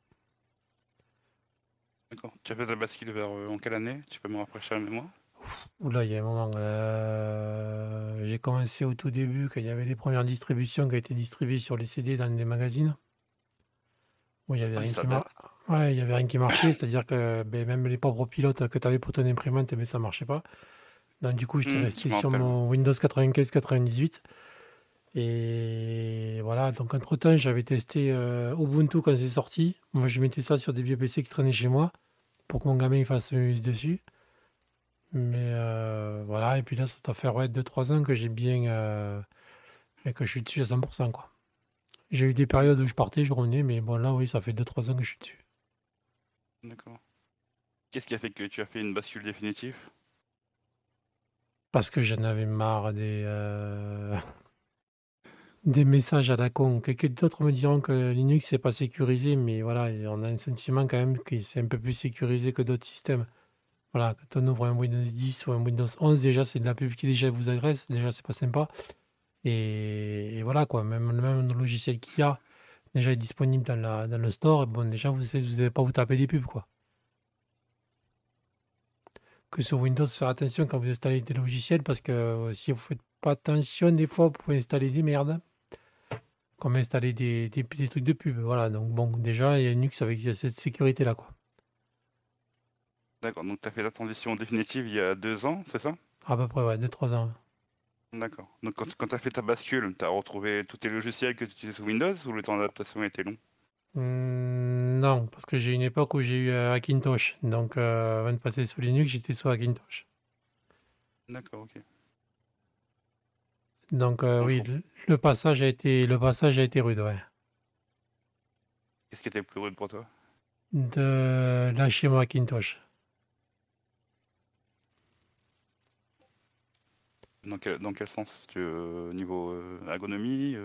D'accord. Tu as fait ta bascule vers en quelle année? Tu peux me rafraîchir la mémoire? Oula, il y a un moment, j'ai commencé au tout début, quand il y avait les premières distributions qui étaient distribuées sur les CD dans les magazines, où il y avait Ah oui, rien ça qui date. ouais, il y avait rien qui marchait, c'est-à-dire que même les pauvres pilotes que tu avais pour ton imprimante, ça marchait pas. Donc du coup, j'étais resté Je me sur rappelle. mon Windows 95-98. Et voilà, donc entre-temps, j'avais testé Ubuntu quand c'est sorti. Moi, je mettais ça sur des vieux PC qui traînaient chez moi pour que mon gamin il fasse use dessus. Mais voilà, et puis là, ça doit faire 2-3 ans que j'ai bien et que je suis dessus à 100%, quoi. J'ai eu des périodes où je partais, je revenais, mais bon, là, oui, ça fait 2-3 ans que je suis dessus. D'accord. Qu'est-ce qui a fait que tu as fait une bascule définitive? Parce que j'en avais marre des messages à la con. Quelques d'autres me diront que Linux, c'est pas sécurisé, mais voilà, et on a un sentiment quand même que c'est un peu plus sécurisé que d'autres systèmes. Voilà, quand on ouvre un Windows 10 ou un Windows 11, déjà, c'est de la pub qui déjà vous agresse. Déjà, c'est pas sympa. Et voilà, quoi. Même le logiciel qu'il y a, déjà, est disponible dans le store. Et bon, déjà, vous n'allez pas vous taper des pubs, quoi. Que sur Windows, faire attention quand vous installez des logiciels, parce que si vous faites pas attention, des fois, vous pouvez installer des merdes, comme installer des trucs de pub. Voilà, donc bon, déjà, il y a Linux avec cette sécurité-là, quoi. D'accord, donc tu as fait la transition définitive il y a 2 ans, c'est ça? À peu près, ouais, 2-3 ans. D'accord. Donc quand tu as fait ta bascule, tu as retrouvé tous tes logiciels que tu utilises sous Windows ou le temps d'adaptation était long? Non, parce que j'ai une époque où j'ai eu Hackintosh. Donc, avant de passer sous Linux, j'étais sous Hackintosh. D'accord, ok. Donc, oui, Bonjour. le passage a été rude, ouais. Qu'est-ce qui était le plus rude pour toi? De lâcher mon Hackintosh. Dans quel sens? Niveau ergonomie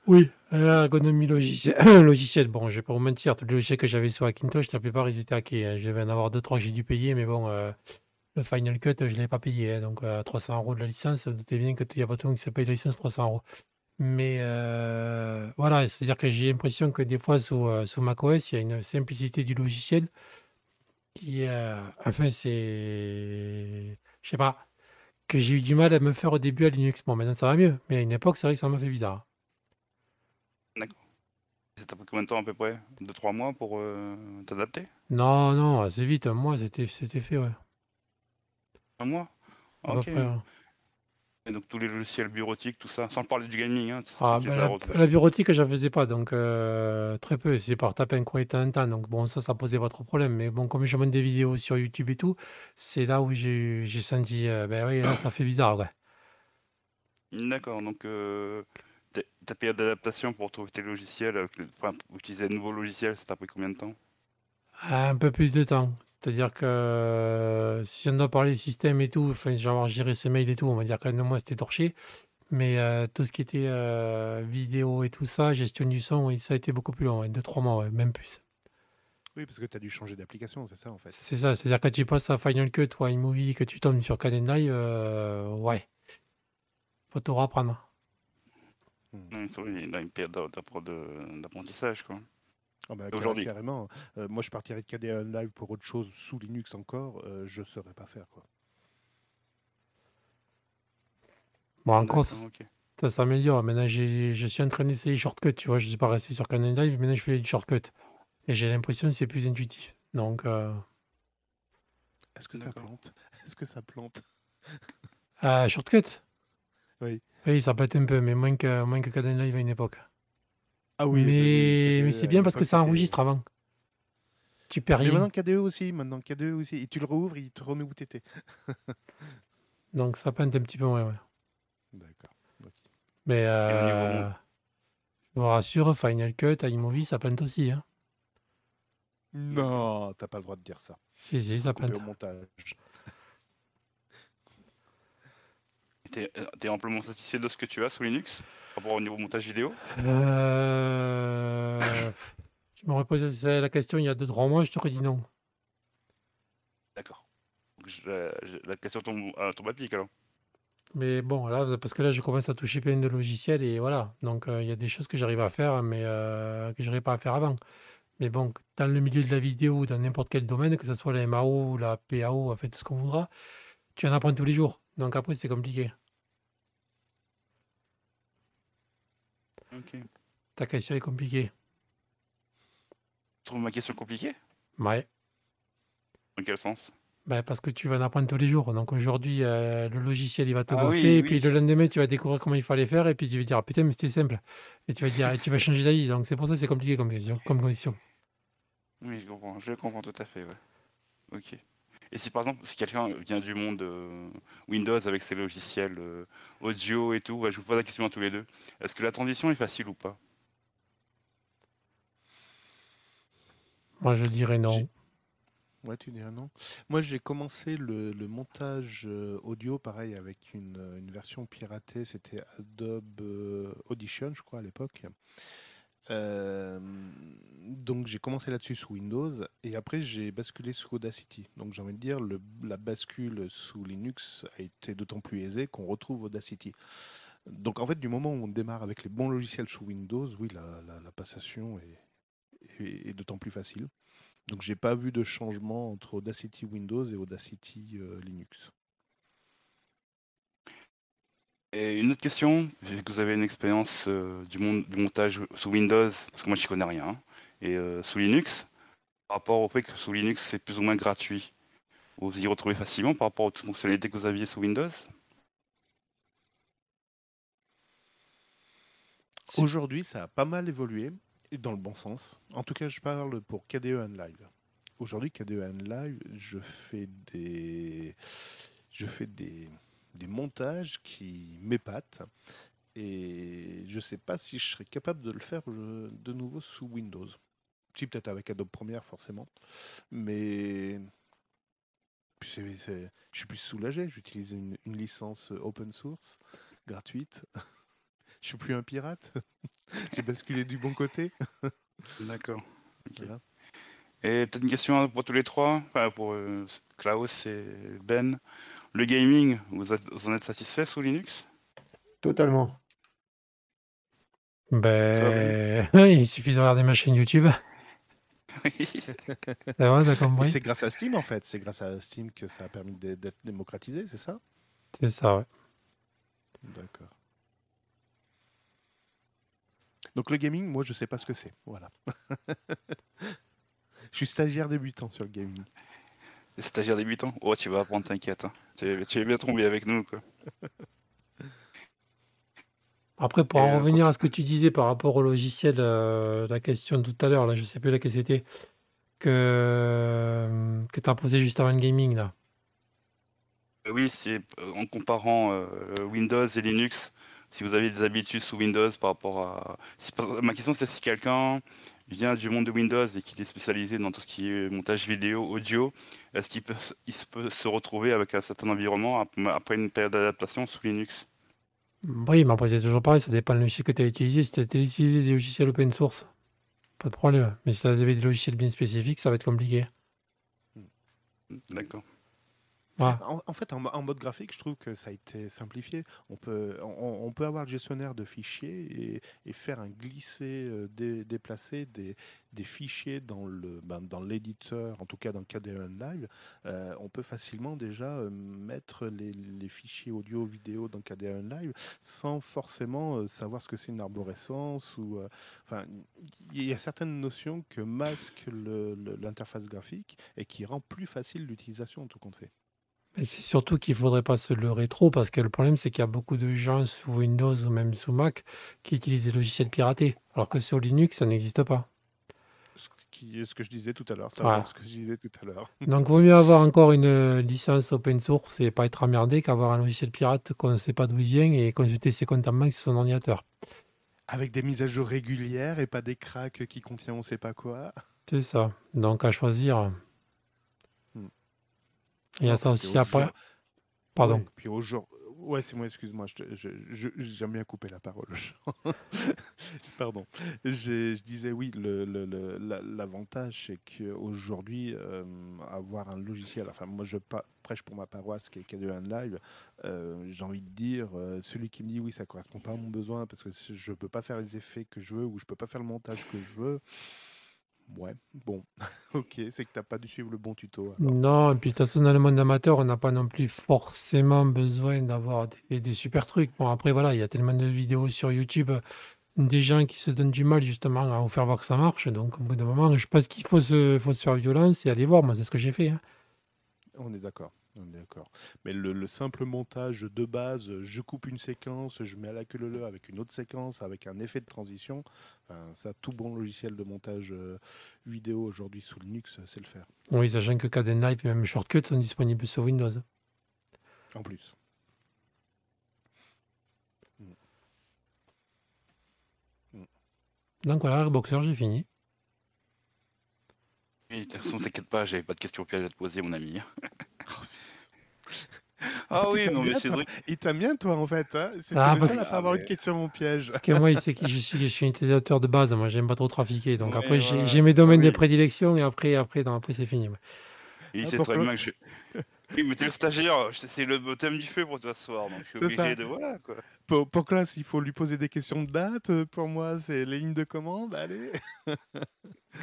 Oui, ergonomie logiciel. Logiciel, bon, je vais pas vous mentir, tous les logiciels que j'avais sur Hackintosh, la plupart, ils étaient hackés, hein. Je devais en avoir 2-3 que j'ai dû payer, mais bon, le Final Cut, je ne l'ai pas payé, hein. Donc, 300 € de la licence, vous doutez bien qu'il n'y a pas tout le monde qui se paye la licence 300 €. Mais voilà, c'est-à-dire que j'ai l'impression que des fois, sous macOS, il y a une simplicité du logiciel qui est, enfin, c'est, je sais pas, que j'ai eu du mal à me faire au début à Linux. Bon, maintenant ça va mieux, mais à une époque, c'est vrai que ça m'a fait bizarre. D'accord. Ça t'a pris combien de temps à peu près? 2-3 mois pour t'adapter? Non, non, assez vite, moi, c'était fait, ouais, 1 mois? à peu Ok. près, ouais. Et donc tous les logiciels bureautiques, tout ça, sans parler du gaming, hein, c'est Ah, qui ben, ça la bureautique, je ne faisais pas, donc très peu. C'est par taper un coin de temps en temps. Donc bon, ça posait pas trop de problème. Mais bon, comme je monte des vidéos sur YouTube et tout, c'est là où j'ai senti, ben oui, là, ça fait bizarre, ouais. D'accord, donc ta période d'adaptation pour trouver tes logiciels, enfin, pour utiliser de nouveaux logiciels, ça t'a pris combien de temps? Un peu plus de temps. C'est-à-dire que si on doit parler système et tout, enfin, genre gérer ses mails et tout, on va dire quand même moi c'était torché. Mais tout ce qui était vidéo et tout ça, gestion du son, oui, ça a été beaucoup plus long, ouais, 2-3 mois, ouais, même plus. Oui, parce que tu as dû changer d'application, c'est ça en fait. C'est ça, c'est-à-dire quand tu passes à Final Cut ou à iMovie, que tu tombes sur Kdenlive, ouais, faut tout reprendre. Il faut il a une période d'apprentissage, quoi. Ah bah, Aujourd'hui. carrément. Moi, je partirais de KDE Live pour autre chose sous Linux encore. Je ne saurais pas faire quoi. Bon, encore, D'accord, ok. ça s'améliore. Maintenant, je suis en train d'essayer Shortcut, tu vois, je suis pas resté sur Kdenlive, maintenant je fais du Shortcut. Et j'ai l'impression que c'est plus intuitif. Donc, Est-ce que ça D'accord. plante? Est-ce que ça plante? Shortcut, Oui. oui, ça peut être un peu, mais moins que Kdenlive à une époque. Ah oui, bah Mais KDE, c'est à bien une parce que époque, ça c'était. enregistre avant. Tu perds Mais rien. maintenant KDE aussi. Et tu le rouvres, il te remet où t'étais. Donc, ça peinte un petit peu moins, ouais. D'accord. Ok. Mais Et au niveau je vous rassure, Final Cut, iMovie, ça plante aussi. Hein. Non, t'as pas le droit de dire ça. Si, Ce si, sera ça coupé plante. au montage. t'es amplement satisfait de ce que tu as sous Linux par rapport au niveau montage vidéo? Je m'aurais posé la question il y a 2-3 mois, je t'aurais dit non. D'accord. Donc, la question tombe à pic alors. Mais bon, là, parce que là, je commence à toucher plein de logiciels et voilà. Donc, il y a des choses que j'arrive à faire, mais que j'arrivais pas à faire avant. Mais bon, dans le milieu de la vidéo, dans n'importe quel domaine, que ce soit la MAO ou la PAO, en fait, tout ce qu'on voudra, tu en apprends tous les jours. Donc après, c'est compliqué. Ok. Ta question est compliquée. Tu trouves ma question compliquée? Ouais. Dans quel sens? Ben, parce que tu vas en apprendre tous les jours. Donc aujourd'hui, le logiciel, il va te Ah gonfler. oui, Et puis oui. le lendemain, tu vas découvrir comment il fallait faire. Et puis tu vas dire, ah, putain, mais c'était simple. Et tu vas dire, et tu vas changer d'avis. Donc c'est pour ça que c'est compliqué comme question. Comme condition. Oui, je comprends tout à fait, ouais. Ok. Et si par exemple, si quelqu'un vient du monde Windows avec ses logiciels audio et tout, ouais, je vous pose la question à tous les deux. Est-ce que la transition est facile ou pas? Moi, je dirais non. Ouais, tu dirais non. Moi, j'ai commencé le montage audio, pareil, avec une version piratée. C'était Adobe Audition, je crois, à l'époque. Euh, donc, j'ai commencé là-dessus sous Windows. Et après, j'ai basculé sous Audacity. Donc, j'ai envie de dire, la bascule sous Linux a été d'autant plus aisée qu'on retrouve Audacity. Donc, en fait, du moment où on démarre avec les bons logiciels sous Windows, oui, la passation est d'autant plus facile. Donc j'ai pas vu de changement entre Audacity Windows et Audacity Linux. Et une autre question, vu que vous avez une expérience du monde du montage sous Windows, parce que moi je connais rien, hein, et sous Linux, par rapport au fait que sous Linux c'est plus ou moins gratuit, vous y retrouvez facilement par rapport aux fonctionnalités que vous aviez sous Windows? Aujourd'hui, ça a pas mal évolué, et dans le bon sens. En tout cas, je parle pour KDE Live. Aujourd'hui, KDE Live, des montages qui m'épatent. Et je sais pas si je serais capable de le faire de nouveau sous Windows. Si, peut-être avec Adobe Premiere, forcément. Mais je suis plus soulagé. J'utilise une licence open source, gratuite. Je suis plus un pirate. J'ai basculé du bon côté. D'accord. Ok. Voilà. Et peut-être une question pour tous les trois, enfin pour Klaus et Ben. Le gaming, vous en êtes satisfait sous Linux? Totalement. Toi, Ben? Ben, il suffit de regarder ma chaîne YouTube. Oui. C'est vrai, t'as Et compris? c'est grâce à Steam, en fait. C'est grâce à Steam que ça a permis d'être démocratisé, c'est ça? C'est ça, ouais. D'accord. Donc le gaming, moi, je sais pas ce que c'est. Voilà. Je suis stagiaire débutant sur le gaming. Stagiaire débutant? Oh, tu vas apprendre, t'inquiète, hein. Tu es bien tombé avec nous, quoi. Après, pour Et en revenir à ce que tu disais par rapport au logiciel, la question de tout à l'heure, là, je sais plus laquelle c'était, que tu as posé juste avant le gaming, là. oui, c'est en comparant Windows et Linux, si vous avez des habitudes sous Windows par rapport à... Ma question, c'est si quelqu'un vient du monde de Windows et qu'il est spécialisé dans tout ce qui est montage vidéo, audio, est-ce qu'il peut se retrouver avec un certain environnement après une période d'adaptation sous Linux? Oui, mais après, c'est toujours pareil, ça dépend du logiciel que tu as utilisé. Si tu as utilisé des logiciels open source, pas de problème. Mais si tu avais des logiciels bien spécifiques, ça va être compliqué. D'accord. Voilà. En fait, en mode graphique, je trouve que ça a été simplifié. On peut avoir le gestionnaire de fichiers et faire un glisser, déplacer des fichiers dans l'éditeur, en tout cas dans KDE Live. On peut facilement déjà mettre les fichiers audio, vidéo dans KDE Live sans forcément savoir ce que c'est une arborescence enfin, il y a certaines notions que masque l'interface graphique et qui rend plus facile l'utilisation, tout compte fait. Mais c'est surtout qu'il ne faudrait pas se leurrer trop, parce que le problème, c'est qu'il y a beaucoup de gens sous Windows ou même sous Mac qui utilisent des logiciels piratés, alors que sur Linux, ça n'existe pas. Ce que je disais tout à l'heure, ça Voilà. rejoint ce que je disais tout à l'heure. Donc, vaut mieux avoir encore une licence open source et pas être emmerdé qu'avoir un logiciel pirate qu'on ne sait pas d'où il vient et consulter ses comptes en banque sur son ordinateur. Avec des mises à jour régulières et pas des cracks qui contiennent on sait pas quoi. C'est ça. Donc, à choisir. Hmm. Il y a Non, ça puis aussi après. Pardon. Ouais, puis ouais, c'est moi, excuse-moi, j'aime bien couper la parole aux gens. Pardon. Je disais oui, l'avantage, c'est qu'aujourd'hui, avoir un logiciel, enfin moi je prêche pour ma paroisse qui est KDE Live, j'ai envie de dire, celui qui me dit oui, ça correspond pas à mon besoin parce que je peux pas faire les effets que je veux ou je peux pas faire le montage que je veux. Ouais, bon, ok, c'est que t'as pas dû suivre le bon tuto alors. Non, et puis de toute façon, dans le monde amateur, on n'a pas non plus forcément besoin d'avoir des super trucs. Bon, après, voilà, il y a tellement de vidéos sur YouTube, des gens qui se donnent du mal justement à vous faire voir que ça marche. Donc, au bout d'un moment, je pense qu'il faut se faire violence et aller voir. Moi, c'est ce que j'ai fait, hein. On est d'accord. On est d'accord. Mais le simple montage de base, je coupe une séquence, je mets à la queue leu leu avec une autre séquence, avec un effet de transition, enfin, ça, tout bon logiciel de montage vidéo aujourd'hui sous Linux, c'est le faire. Oui, sachant que Kdenlive et même Shortcut sont disponibles sur Windows. En plus. Mm. Mm. Donc voilà, Airboxer, j'ai fini. Oui, de toute façon, t'inquiète pas, j'avais pas de questions pièges à te poser, mon ami. Ah oui, non, mais c'est vrai. Il t'aime bien, toi, en fait. Hein, c'était Ah, le parce, seul à pas avoir mais- une question mon piège. parce que moi, il sait que je suis un utilisateur de base. Moi, j'aime pas trop trafiquer. Donc Ouais, après, voilà. j'ai mes domaines de Oui. prédilection et après c'est fini. Ouais. Et Ah, c'est très bien que je... Oui, mais t'es le stagiaire, c'est le thème du feu pour toi ce soir, donc je suis C'est obligé ça. de... Voilà, quoi. Pour classe, il faut lui poser des questions de date. Pour moi, c'est les lignes de commande. Allez.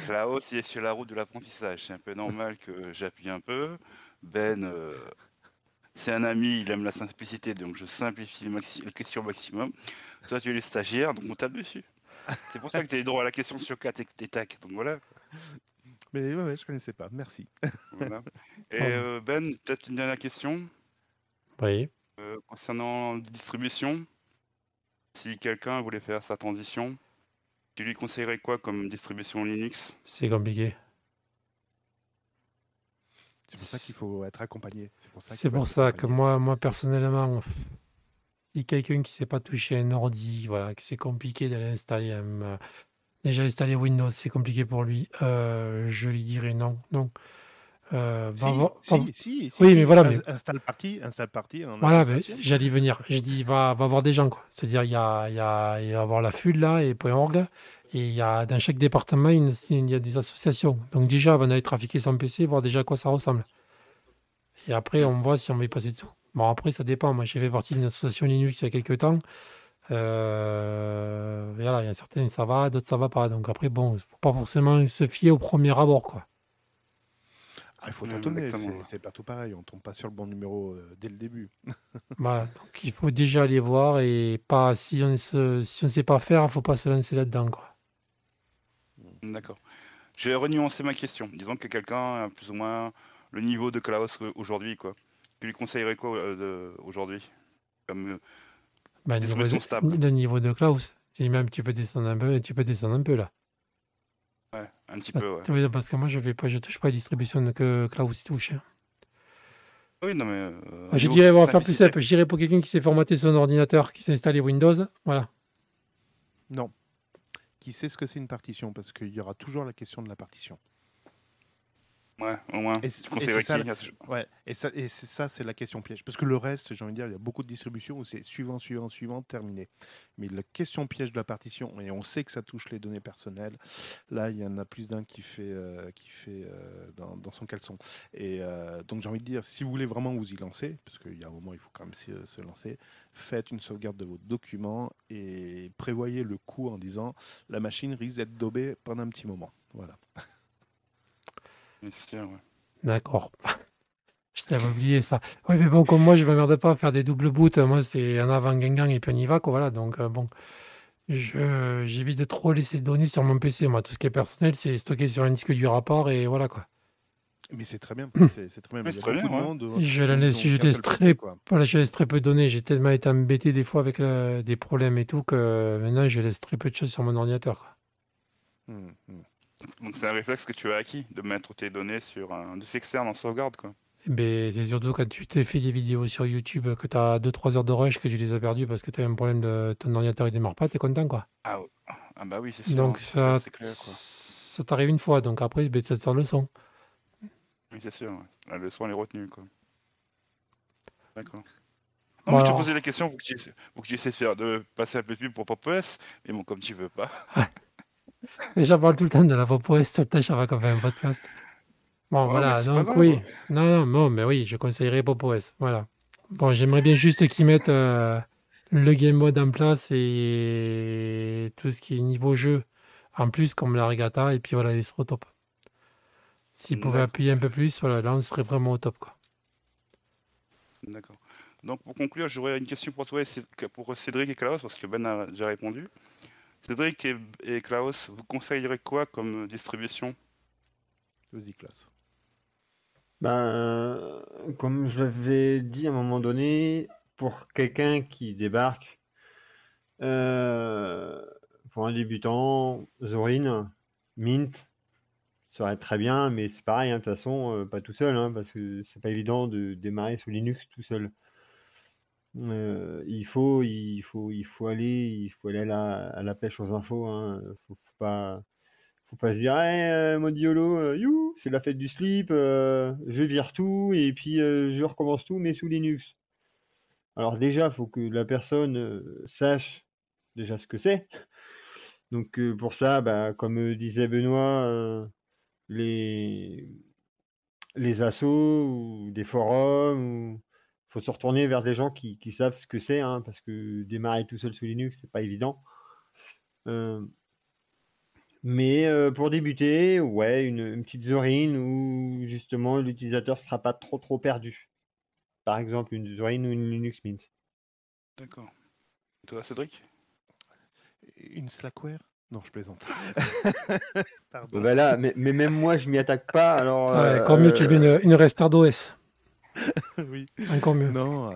Klaus, il est sur la route de l'apprentissage. C'est un peu normal que j'appuie un peu. Ben, c'est un ami, il aime la simplicité, donc je simplifie les questions au maximum. Toi, tu es le stagiaire, donc on tape dessus. C'est pour ça que tu as droit à la question sur 4 et tac. Donc voilà. Mais ouais, je connaissais pas. Merci. Voilà. Et Oh. Ben, peut-être une dernière question Oui, concernant la distribution. Si quelqu'un voulait faire sa transition, tu lui conseillerais quoi comme distribution Linux? c'est compliqué. C'est pour ça qu'il faut être accompagné. C'est pour ça que moi personnellement, si quelqu'un qui ne sait pas toucher un ordi, voilà, que c'est compliqué d'aller installer déjà installer Windows, c'est compliqué pour lui, je lui dirais non, non. Si. Oui, mais voilà, mais Installe partie en voilà, mais association. j'allais y venir. Je dis, va voir des gens, quoi. C'est-à-dire, il va y avoir la FUL là et .org, et dans chaque département, il y a des associations. Donc déjà, avant d'aller trafiquer son PC, voir déjà à quoi ça ressemble. Et après, on voit si on veut y passer dessous. Bon, après, ça dépend. Moi, j'ai fait partie d'une association Linux il y a quelques temps. Voilà, il y a certaines, ça va, d'autres, ça va pas. Donc après, bon, il ne faut pas forcément se fier au premier abord, quoi. Il faut tâtonner, Exactement. c'est pas tout pareil, on tombe pas sur le bon numéro dès le début. Voilà, donc il faut déjà aller voir et pas, si on ne sait pas faire, il ne faut pas se lancer là-dedans, quoi. D'accord. Je vais renuancer ma question. Disons que quelqu'un a plus ou moins le niveau de Klaus aujourd'hui, quoi. Tu lui conseillerais quoi aujourd'hui comme Ben, distribution stable? le niveau de Klaus, c'est même tu peux descendre un peu là. Ouais, un petit peu, ouais. Oui, parce que moi je touche pas les distributions que Klaus touche, hein. Oui, non mais... Je niveau dirais, on va faire plus simplicité. simple. Je dirais pour quelqu'un qui s'est formaté son ordinateur, qui s'est installé Windows, voilà. Non. Qui sait ce que c'est une partition, parce qu'il y aura toujours la question de la partition. Ouais, au moins. Et Tu c'est conseillerais ça, qui? ouais, et c'est ça, c'est la question piège. Parce que le reste, j'ai envie de dire, il y a beaucoup de distributions où c'est suivant, suivant, suivant, terminé. Mais la question piège de la partition, et on sait que ça touche les données personnelles, là, il y en a plus d'un qui fait dans son caleçon. Et donc, j'ai envie de dire, si vous voulez vraiment vous y lancer, parce qu'il y a un moment, il faut quand même se lancer, faites une sauvegarde de vos documents et prévoyez le coût en disant, la machine risque d'être daubée pendant un petit moment. Voilà. Bien sûr, ouais. D'accord. Je t'avais oublié ça. Oui, mais bon, comme moi, je ne m'emmerde pas à faire des doubles boots. Moi, c'est en avant Guingamp et puis on y va, quoi. Voilà. Donc, bon, j'évite de trop laisser de données sur mon PC. Moi, tout ce qui est personnel, c'est stocké sur un disque dur à part et voilà, quoi. Mais c'est très bien, c'est très bien. Ouais, Mais il y c'est a très beaucoup bien, de ouais. monde Je la qui laisse, n'ont je qu'un laisse seul PC, très, quoi. voilà, je laisse très peu de données. J'ai tellement été embêté des fois avec des problèmes et tout que maintenant, je laisse très peu de choses sur mon ordinateur, quoi. Hum, hum. Donc c'est un réflexe que tu as acquis, de mettre tes données sur un disque externe en sauvegarde, quoi. Mais c'est surtout quand tu t'es fait des vidéos sur YouTube, que tu as 2-3 heures de rush, que tu les as perdues parce que tu as un problème de ton ordinateur, il démarre pas, tu es content, quoi. Ah, ah bah oui, c'est sûr, Donc hein, c'est clair, quoi. ça t'arrive une fois, donc après, ben, ça te sort le son. Oui, c'est sûr, ouais. La leçon, elle est retenue, quoi. D'accord. Non, Bon mais je te posais alors, la question pour que tu essaies de passer un peu de pub pour Pop OS, mais bon, comme tu veux pas. déjà parle tout le temps de la Pop OS, tout le temps, chaque fois qu'on fait un podcast. Bon, Ouais, mais voilà, c'est pas donc grave, oui. hein. Non, non, bon, mais oui, je conseillerais Pop OS, voilà. Bon, j'aimerais bien juste qu'ils mettent le game mode en place et tout ce qui est niveau jeu en plus, comme la regatta, et puis voilà, ils seraient au top. S'ils pouvaient D'accord, appuyer un peu plus, voilà, là, on serait vraiment au top, quoi. d'accord. Donc pour conclure, j'aurais une question pour toi et pour Cédric et Klaus, parce que Ben a déjà répondu. Cédric et Klaus, vous conseillerez quoi comme distribution? Vas-y, Klaus. Ben, comme je l'avais dit à un moment donné, pour quelqu'un qui débarque, pour un débutant, Zorin, Mint serait très bien, mais c'est pareil, hein, de toute façon, pas tout seul, hein, parce que c'est pas évident de démarrer sous Linux tout seul. Il faut aller à la pêche aux infos, hein. Faut pas se dire, mode YOLO, youhou, c'est la fête du slip, je vire tout et puis je recommence tout, mais sous Linux. Alors déjà, faut que la personne sache déjà ce que c'est. Donc pour ça, bah, comme disait Benoît, les, les assos ou des forums, faut se retourner vers des gens qui savent ce que c'est, hein, parce que démarrer tout seul sous Linux, c'est pas évident. Euh, Mais pour débuter, ouais, une petite Zorin où justement l'utilisateur sera pas trop perdu. Par exemple, une Zorin ou une Linux Mint. D'accord. Et toi, Cédric? Une Slackware? Non, je plaisante. Bon, Pardon. bah là, mais même moi, je m'y attaque pas. Alors, Ouais, encore mieux, tu mets une restart d'OS. Oui. Encore mieux. Non,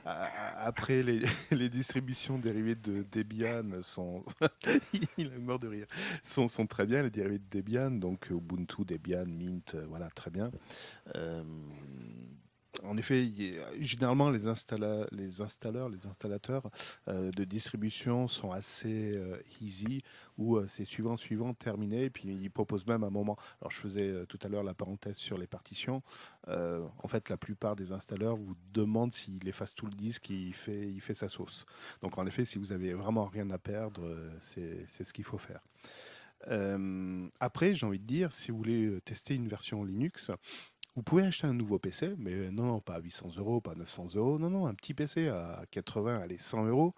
après, les distributions dérivées de Debian sont... Il est mort de rire. Sont très bien, les dérivés de Debian. Donc Ubuntu, Debian, Mint, voilà, très bien. Euh, En effet, généralement, les installateurs de distribution sont assez easy, où c'est suivant, terminé, et puis ils proposent même un moment. Alors, je faisais tout à l'heure la parenthèse sur les partitions. En fait, la plupart des installeurs vous demandent s'il efface tout le disque, il fait sa sauce. Donc, en effet, si vous avez vraiment rien à perdre, c'est ce qu'il faut faire. Après, j'ai envie de dire, si vous voulez tester une version Linux, vous pouvez acheter un nouveau PC, mais non, pas à 800 euros, pas à 900 euros, non, un petit PC à 80, allez, 100 euros,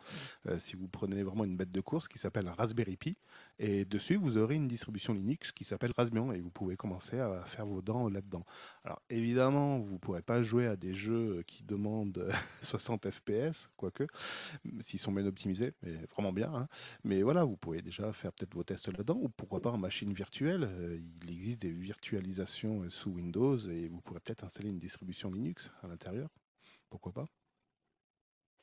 si vous prenez vraiment une bête de course qui s'appelle un Raspberry Pi, et dessus, vous aurez une distribution Linux qui s'appelle Raspbian, et vous pouvez commencer à faire vos dents là-dedans. Alors, évidemment, vous ne pourrez pas jouer à des jeux qui demandent 60 FPS, quoique, s'ils sont bien optimisés, mais vraiment bien, hein. Mais voilà, vous pouvez déjà faire peut-être vos tests là-dedans, ou pourquoi pas en machine virtuelle. Il existe des virtualisations sous Windows, et vous pourrez peut-être installer une distribution Linux à l'intérieur. Pourquoi pas?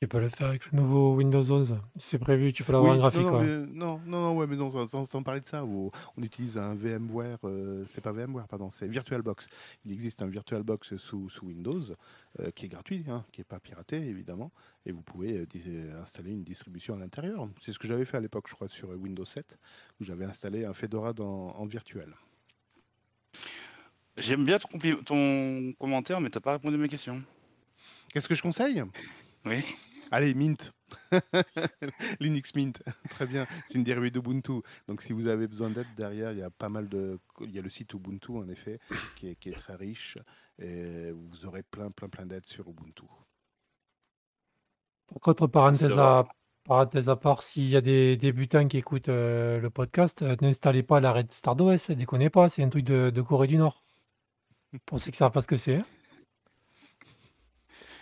Tu peux le faire avec le nouveau Windows 11. C'est prévu, tu peux l'avoir en Oui, graphique, ouais. ouais, mais non, sans parler de ça, on utilise un VMware, c'est pas VMware, pardon, c'est VirtualBox. Il existe un VirtualBox sous Windows qui est gratuit, hein, qui n'est pas piraté évidemment, et vous pouvez installer une distribution à l'intérieur. C'est ce que j'avais fait à l'époque, je crois, sur Windows 7, où j'avais installé un Fedora en virtuel. J'aime bien ton commentaire, mais t'as pas répondu à mes questions. Qu'est-ce que je conseille? Oui. Allez, Mint. Linux Mint. Très bien. C'est une dérivée d'Ubuntu. Donc, si vous avez besoin d'aide derrière, il y a pas mal de. Il y a le site Ubuntu, en effet, qui est très riche. Et vous aurez plein d'aides sur Ubuntu. Pour qu'autre Merci d'avoir. parenthèse à part, s'il y a des débutants qui écoutent le podcast, n'installez pas la Red StarDOS, déconnez pas, c'est un truc de Corée du Nord. Pour ceux qui ne savent pas ce que c'est, hein.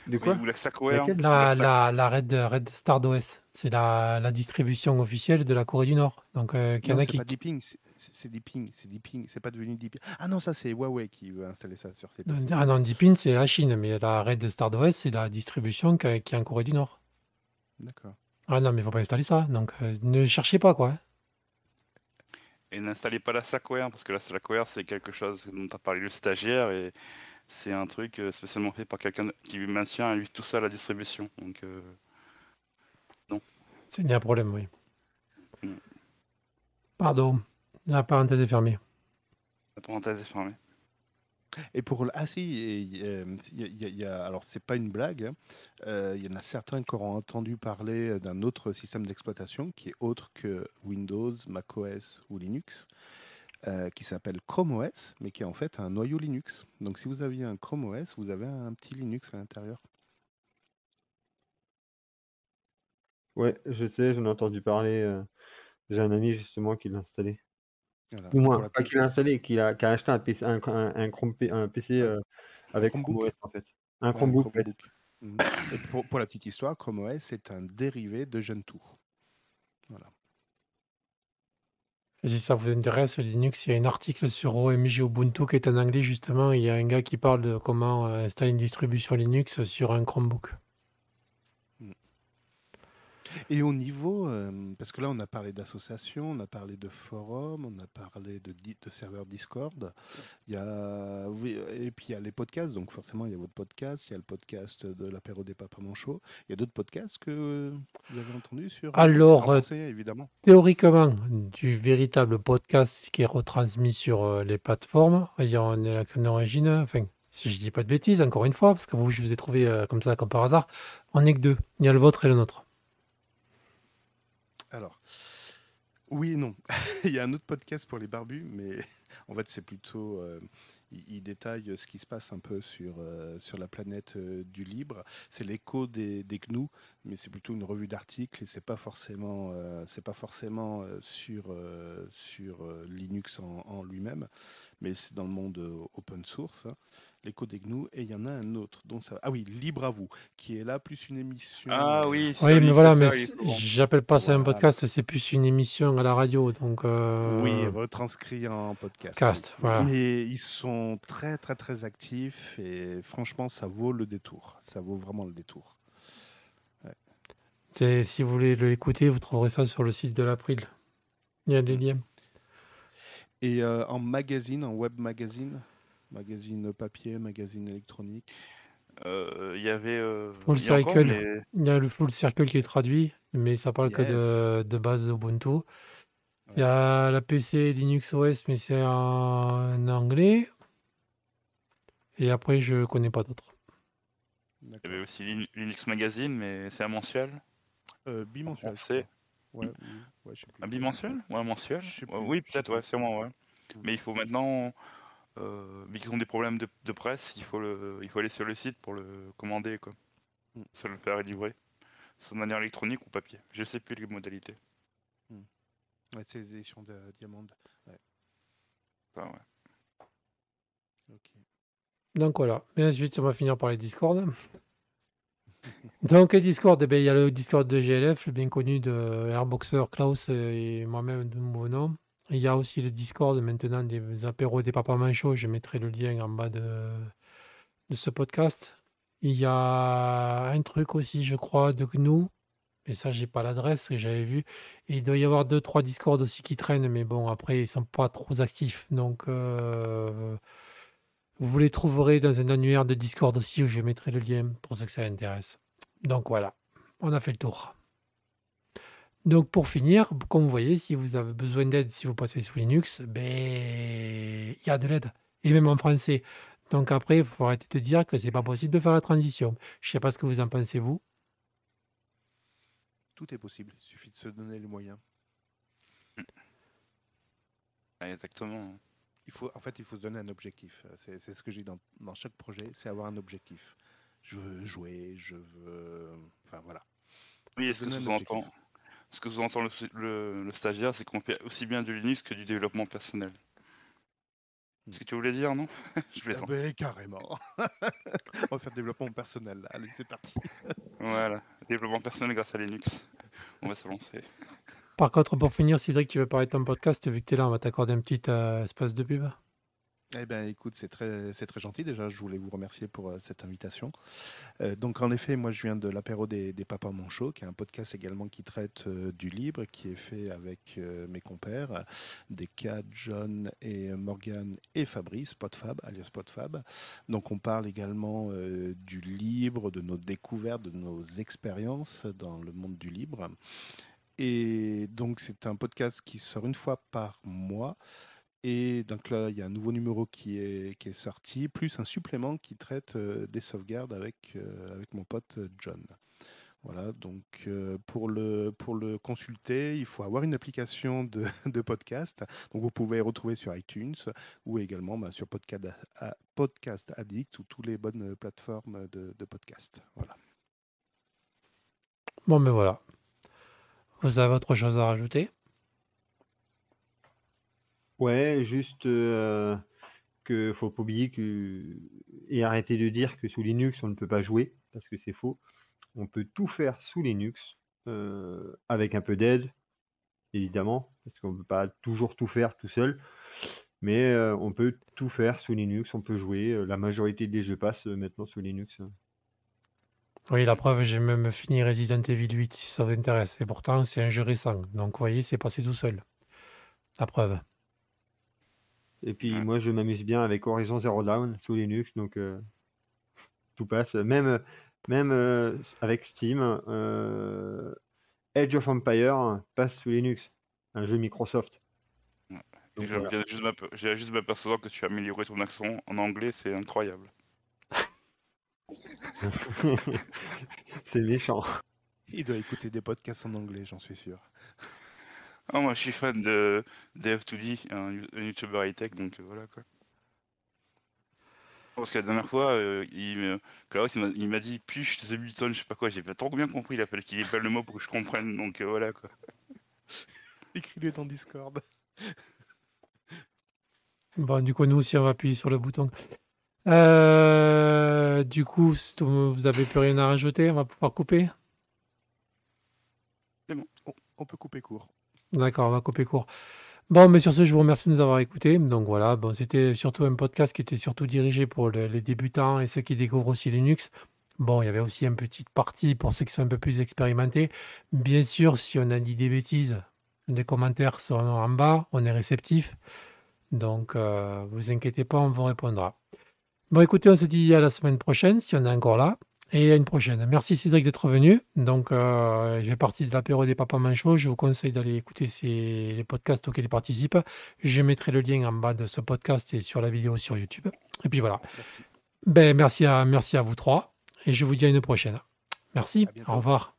De Oui, quoi? ou la SacWare. Laquelle? La Red StarDOS, c'est la distribution officielle de la Corée du Nord. Donc, qu'il y en Non, a c'est pas Deepin, c'est Deepin, c'est Deepin, c'est pas devenu Deepin. Ah non, ça c'est Huawei qui veut installer ça sur ses PC. Ah non, Deepin, c'est la Chine, mais la Red StarDOS, c'est la distribution qui est en Corée du Nord. D'accord. Ah non, mais il faut pas installer ça, donc ne cherchez pas, quoi, hein. Et n'installez pas la SacWare, parce que la SacWare, c'est quelque chose dont a parlé le stagiaire, et c'est un truc spécialement fait par quelqu'un qui maintient lui tout seul la distribution. Donc, non. C'est un problème, oui. Mm. Pardon, la parenthèse est fermée. La parenthèse est fermée. Et pour ah si, alors c'est pas une blague, hein. Il y en a certains qui auront entendu parler d'un autre système d'exploitation qui est autre que Windows, macOS ou Linux, qui s'appelle Chrome OS, mais qui est en fait un noyau Linux. Donc si vous aviez un Chrome OS, vous avez un petit Linux à l'intérieur. Ouais, je sais, j'en ai entendu parler. J'ai un ami justement qui l'a installé. Voilà. Ou Et pour moins, la pas petite, qui l'a installé, qui a acheté un PC, un PC ouais, un avec Chrome Chromebook. OS en fait. Un Ouais, un Chromebook, ouais. Chromebook. Mhm. Et pour la petite histoire, Chrome OS c'est un dérivé de Gentoo. Voilà. Et si ça vous intéresse, Linux, il y a un article sur OMG Ubuntu qui est en anglais, justement. Il y a un gars qui parle de comment installer une distribution Linux sur un Chromebook. Et au niveau, parce que là on a parlé d'associations, on a parlé de forums, on a parlé de serveurs Discord, oui, et puis il y a les podcasts, donc forcément il y a votre podcast, il y a le podcast de l'apéro des Papas Manchots, il y a d'autres podcasts que vous avez entendus sur en Alors, français évidemment. théoriquement, du véritable podcast qui est retransmis sur les plateformes, il y en a qu'une origine, enfin, si je dis pas de bêtises, encore une fois, parce que vous, je vous ai trouvé comme ça, comme par hasard, on n'est que deux. Il y a le vôtre et le nôtre. Alors, oui et non. Il y a un autre podcast pour les barbus, mais en fait c'est plutôt, il détaille ce qui se passe un peu sur la planète du libre. C'est l'écho des GNU, mais c'est plutôt une revue d'articles et c'est pas forcément sur Linux en lui-même, mais c'est dans le monde open source, hein. L'écho des GNU, et il y en a un autre dont ça. Ah oui, Libre à vous, qui est là plus une émission. Ah oui, Oui, mais Sully voilà, mais Seffer, il est souvent. j'appelle pas ça un Voilà. podcast, c'est plus une émission à la radio, donc Oui, retranscrit en podcast. podcast, Oui. voilà. Mais ils sont très actifs et franchement, ça vaut le détour. Ça vaut vraiment le détour. Ouais. Si vous voulez l'écouter, vous trouverez ça sur le site de l'April. Il y a des liens. Et en magazine, en web magazine papier, magazine électronique. Il y avait. Full Il y a encore, Circle, mais il y a le Full Circle qui est traduit, mais ça parle que Yes. de base Ubuntu. Il y Ouais. a la PC Linux OS, mais c'est en anglais. Et après, je connais pas d'autres. il y D'accord. avait aussi Linux Magazine, mais c'est un mensuel. En Bimensuel, je français. crois. Ouais, ouais, je sais plus. Un bimensuel ou un mensuel? Je sais Ouais, plus. oui, Je sais peut-être, ouais, plus. sûrement, ouais. Mm. Mais il faut maintenant, vu qu'ils ont des problèmes de presse, il faut aller sur le site pour le commander, quoi. Mm. Ça le faire livrer. Soit de manière électronique ou papier. Je sais plus les modalités. Ouais, c'est les éditions de Diamond. Ouais, Enfin, ouais. ok. Donc voilà. Et ensuite, on va finir par les Discord. Donc, les Discord, eh ben, il y a le Discord de GLF, le bien connu de Airboxer, Klaus et moi-même de nouveau nom. Il y a aussi le Discord maintenant des apéros des Papas Manchots. Je mettrai le lien en bas de ce podcast. Il y a un truc aussi, je crois, de GNU. Mais ça, j'ai pas l'adresse que j'avais vu. Et il doit y avoir 2-3 Discord aussi qui traînent. Mais bon, après, ils sont pas trop actifs. Donc, vous les trouverez dans un annuaire de Discord aussi où je mettrai le lien pour ceux que ça intéresse. Donc voilà, on a fait le tour. Donc pour finir, comme vous voyez, si vous avez besoin d'aide, si vous passez sous Linux, ben il y a de l'aide. et même en français. Donc après, il faut arrêter de dire que c'est pas possible de faire la transition. Je sais pas ce que vous en pensez, vous. Tout est possible, il suffit de se donner les moyens. Ouais, exactement. En fait, il faut se donner un objectif. C'est ce que j'ai dans chaque projet, c'est avoir un objectif. Je veux jouer, je veux... Enfin, voilà. Oui, Faut et se donner un objectif. ce que sous-entend le stagiaire, c'est qu'on fait aussi bien du Linux que du développement personnel. Ce que tu voulais dire, non? Je Ah plaisante. ben, carrément. On va faire développement personnel. Là. Allez, c'est parti. Voilà, développement personnel grâce à Linux. On va se lancer. Par contre, pour finir, Cédric, tu veux parler de ton podcast, vu que tu es là, on va t'accorder un petit espace de pub. Eh bien, écoute, c'est très gentil. Déjà, je voulais vous remercier pour cette invitation. Donc, en effet, moi, je viens de l'apéro des Papas Manchots, qui est un podcast également qui traite du libre, qui est fait avec mes compères, des cas, John et Morgan et Fabrice, Podfab, alias Podfab. Donc, on parle également du libre, de nos découvertes, de nos expériences dans le monde du libre. Et donc, c'est un podcast qui sort une fois par mois. Et donc là, il y a un nouveau numéro qui est sorti, plus un supplément qui traite des sauvegardes avec mon pote John. Voilà, donc pour le consulter, il faut avoir une application de podcast. Donc vous pouvez retrouver sur iTunes ou également sur Podcast Addict ou toutes les bonnes plateformes de podcast. Voilà. Bon, ben voilà. Vous avez autre chose à rajouter? Ouais, juste que faut pas oublier et arrêter de dire que sous Linux on ne peut pas jouer, parce que c'est faux. On peut tout faire sous Linux avec un peu d'aide, évidemment, parce qu'on ne peut pas toujours tout faire tout seul. Mais on peut tout faire sous Linux, on peut jouer. La majorité des jeux passent maintenant sous Linux. Oui, la preuve, j'ai même fini Resident Evil 8, si ça vous intéresse. Et pourtant, c'est un jeu récent. Donc, vous voyez, c'est passé tout seul. La preuve. Et puis Ouais. moi, je m'amuse bien avec Horizon Zero Dawn sous Linux, donc tout passe. Même avec Steam, Age of Empire passe sous Linux, un jeu Microsoft. Ouais. Donc, Et voilà. j'ai juste de m'apercevoir que tu as amélioré ton accent en anglais, c'est incroyable. C'est méchant. Il doit écouter des podcasts en anglais, j'en suis sûr. Ah, moi je suis fan de Dev2D, un YouTuber high-tech, donc voilà quoi. Parce que la dernière fois, Klaus il m'a dit push the button, je sais pas quoi, j'ai pas trop bien compris, il a fallu qu'il épelle le mot pour que je comprenne, donc voilà quoi. Écris-le dans Discord. Bon, du coup, nous aussi, on va appuyer sur le bouton. Du coup, vous avez plus rien à rajouter? On va pouvoir couper? On peut couper court. D'accord, on va couper court. Bon, mais sur ce, je vous remercie de nous avoir écoutés. Donc voilà, bon, c'était surtout un podcast qui était surtout dirigé pour les débutants et ceux qui découvrent aussi Linux. Bon, il y avait aussi une petite partie pour ceux qui sont un peu plus expérimentés. Bien sûr, si on a dit des bêtises, les commentaires sont en bas, on est réceptif. Donc, vous inquiétez pas, on vous répondra. Bon, écoutez, on se dit à la semaine prochaine, si on est encore là, et à une prochaine. Merci Cédric d'être venu. Donc, je fais partie de l'apéro des Papas Manchots. Je vous conseille d'aller écouter les podcasts auxquels il participe. Je mettrai le lien en bas de ce podcast et sur la vidéo sur YouTube. Et puis voilà. Merci. Ben, merci à vous trois, et je vous dis à une prochaine. Merci, À bientôt. au revoir.